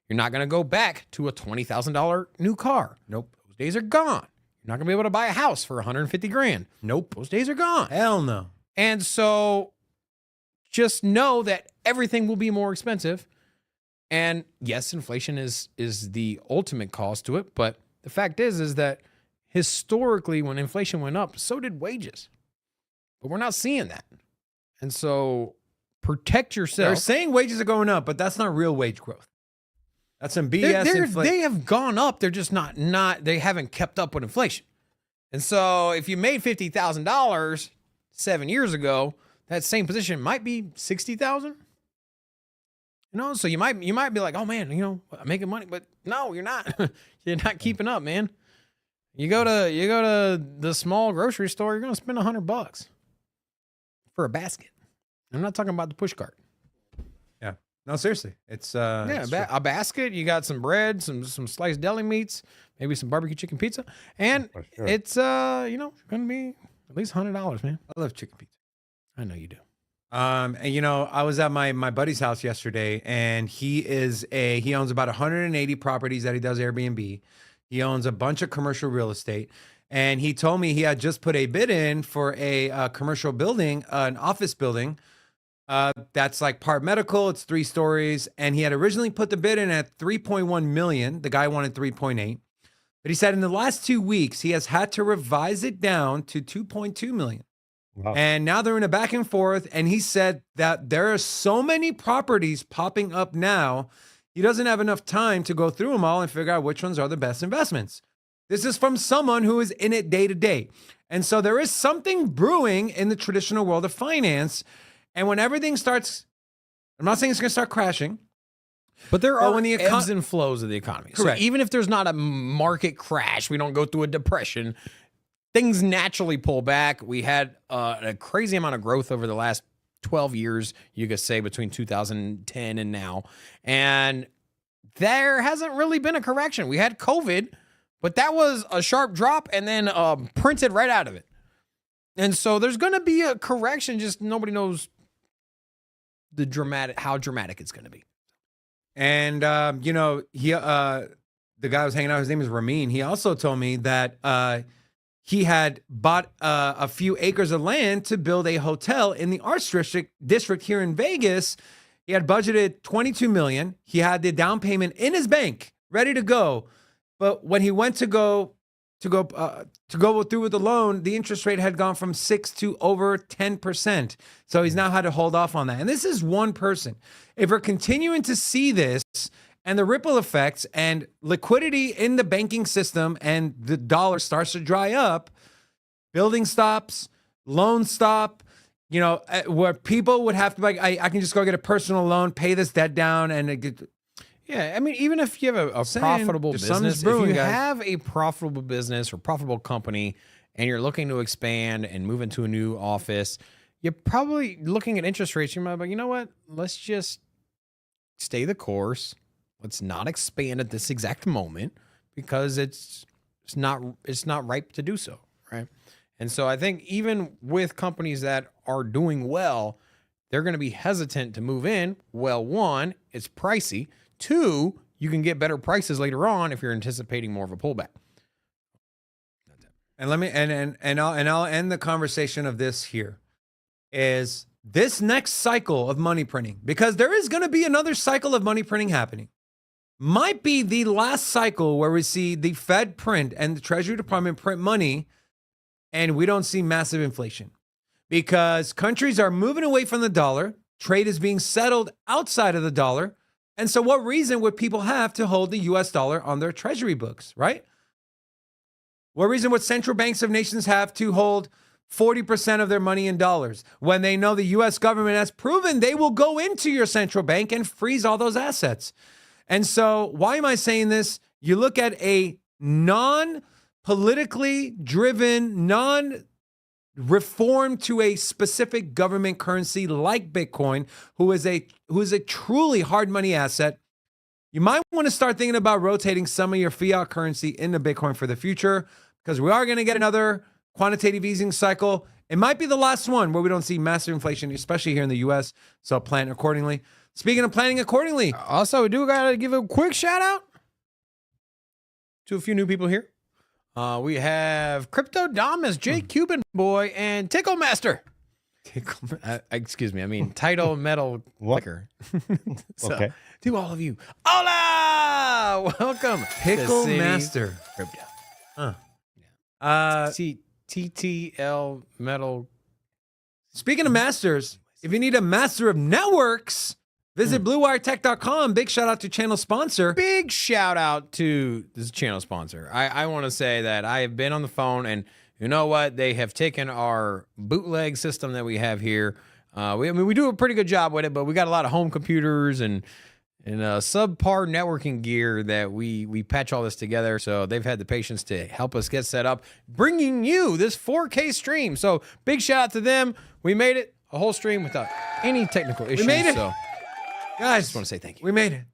You're not going to go back to a $20,000 new car. Nope. Those days are gone. You're not going to be able to buy a house for 150 grand. Nope. Those days are gone. Hell no. And so just know that everything will be more expensive. And yes, inflation is the ultimate cause to it. But the fact is that historically, when inflation went up, so did wages. But we're not seeing that. And so protect yourself. They're saying wages are going up, but that's not real wage growth. That's some BS inflation. They have gone up. They're just not, they haven't kept up with inflation. And so if you made $50,000 7 years ago, that same position might be $60,000. So you might be like, oh man, I'm making money, but no, you're not. You're not keeping up, man. You go to the small grocery store, you're gonna spend $100 for a basket. I'm not talking about the push cart. Yeah. No, seriously. It's a basket. You got some bread, some sliced deli meats, maybe some barbecue chicken pizza, and sure. it's gonna be at least $100, man. I love chicken pizza. I know you do. And I was at my buddy's house yesterday, and he owns about 180 properties that he does Airbnb. He owns a bunch of commercial real estate, and he told me he had just put a bid in for a commercial building, an office building. That's like part medical. It's 3 stories, and he had originally put the bid in at 3.1 million. The guy wanted 3.8, but he said in the last 2 weeks he has had to revise it down to 2.2 million. Wow. And now they're in a back and forth. And he said that there are so many properties popping up now, he doesn't have enough time to go through them all and figure out which ones are the best investments. This is from someone who is in it day to day. And so there is something brewing in the traditional world of finance. And when everything starts, I'm not saying it's going to start crashing, but there are when the ebbs and flows of the economy. Correct. So even if there's not a market crash, we don't go through a depression, things naturally pull back. We had a crazy amount of growth over the last 12 years, you could say, between 2010 and now. And there hasn't really been a correction. We had COVID, but that was a sharp drop and then printed right out of it. And so there's going to be a correction, just nobody knows how dramatic it's going to be. And, the guy I was hanging out, his name is Ramin. He also told me that he had bought a few acres of land to build a hotel in the Arts District here in Vegas. He had budgeted $22 million. He had the down payment in his bank, ready to go. But when he went to go through with the loan, the interest rate had gone from 6 to over 10%. So he's now had to hold off on that. And this is one person. If we're continuing to see this and the ripple effects and liquidity in the banking system and the dollar starts to dry up, building stops, loans stop, where people would have to be like, I can just go get a personal loan, pay this debt down, and yeah, I mean, even if you have a profitable business, brewing, if you guys. have a profitable business or profitable company and you're looking to expand and move into a new office, you're probably looking at interest rates. You might be like, you know what? Let's just stay the course. Let's not expand at this exact moment because it's not ripe to do so, right? And so I think even with companies that are doing well, they're going to be hesitant to move in. Well, one, it's pricey. 2, you can get better prices later on if you're anticipating more of a pullback. And let me I'll end the conversation of this here. Is this next cycle of money printing, because there is going to be another cycle of money printing happening, might be the last cycle where we see the Fed print and the Treasury Department print money and we don't see massive inflation because countries are moving away from the dollar. Trade is being settled outside of the dollar. And so what reason would people have to hold the US dollar on their treasury books, right? What reason would central banks of nations have to hold 40% of their money in dollars when they know the US government has proven they will go into your central bank and freeze all those assets? And so why am I saying this? You look at a non-political politically driven, non-reformed to a specific government currency like Bitcoin, who is a truly hard money asset, you might want to start thinking about rotating some of your fiat currency into Bitcoin for the future, because we are going to get another quantitative easing cycle. It might be the last one where we don't see massive inflation, especially here in the US. So plan accordingly. Speaking of planning accordingly. Also, we do got to give a quick shout out to a few new people here. We have Crypto Damas, J Cuban Boy, and Tickle Master. Excuse me, I mean Title Metal Clicker. So, Okay. to all of you, hola! Welcome. Pickle to City Master. Crypto. TTL Metal. Speaking of masters, if you need a master of networks, visit bluewiretech.com. Big shout out to channel sponsor. Big shout out to this channel sponsor. I want to say that I have been on the phone, and you know what? They have taken our bootleg system that we have here. We do a pretty good job with it, but we got a lot of home computers and subpar networking gear that we patch all this together. So they've had the patience to help us get set up, bringing you this 4K stream. So big shout out to them. We made it a whole stream without any technical issues. We made it. So Guys, just want to say thank you. we made it.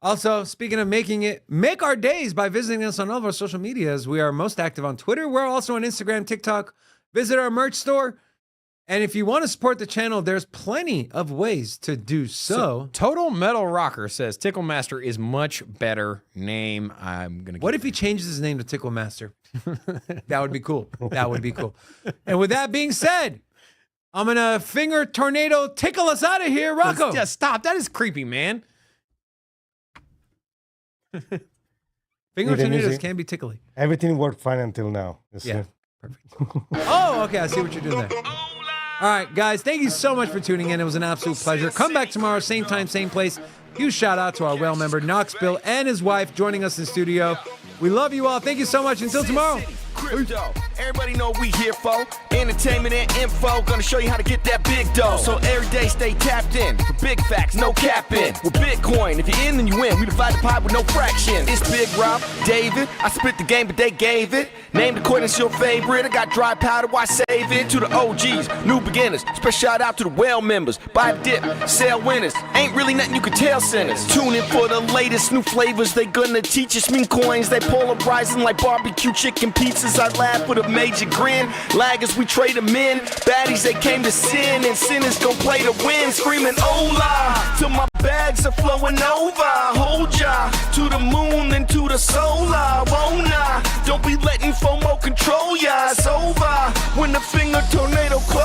Also, speaking of making it, make our days by visiting us on all of our social medias. We are most active on Twitter. We're also on Instagram, TikTok. Visit our merch store. And if you want to support the channel, there's plenty of ways to do so. Total Metal Rocker says Tickle Master is much better name. I'm gonna. What if he changes his name to Tickle Master? That would be cool. That would be cool. And with that being said, I'm gonna finger tornado tickle us out of here, Rocco. Yeah, stop. That is creepy, man. Finger Easy, tornadoes easy. can be tickly. Everything worked fine until now. Yeah, perfect. Oh, okay. I see what you're doing there. All right, guys. Thank you so much for tuning in. It was an absolute pleasure. Come back tomorrow, same time, same place. Huge shout out to our whale member, Knox Bill, and his wife joining us in studio. We love you all. Thank you so much. Until tomorrow. Crypto. Everybody know we here for entertainment and info. Gonna show you how to get that big dough. So every day stay tapped in for big facts, no capping. With Bitcoin, if you're in, then you win. We divide the pie with no fraction. It's Big Rob, David. I spit the game, but they gave it. Named according to your favorite. I got dry powder, why save it? To the OGs, new beginners. Special shout out to the whale members. Buy a dip, sell winners. Ain't really nothing you can tell sinners. Tune in for the latest new flavors. They gonna teach us mean coins. They polarizing like barbecue chicken pizzas. I laugh with a major grin. Laggers, we trade them in. Baddies, they came to sin. And sinners gon' play to win. Screaming, hola, till my bags are flowing over. Hold ya to the moon and to the solar. Won't I? Don't be letting FOMO control ya. It's over when the finger tornado closes.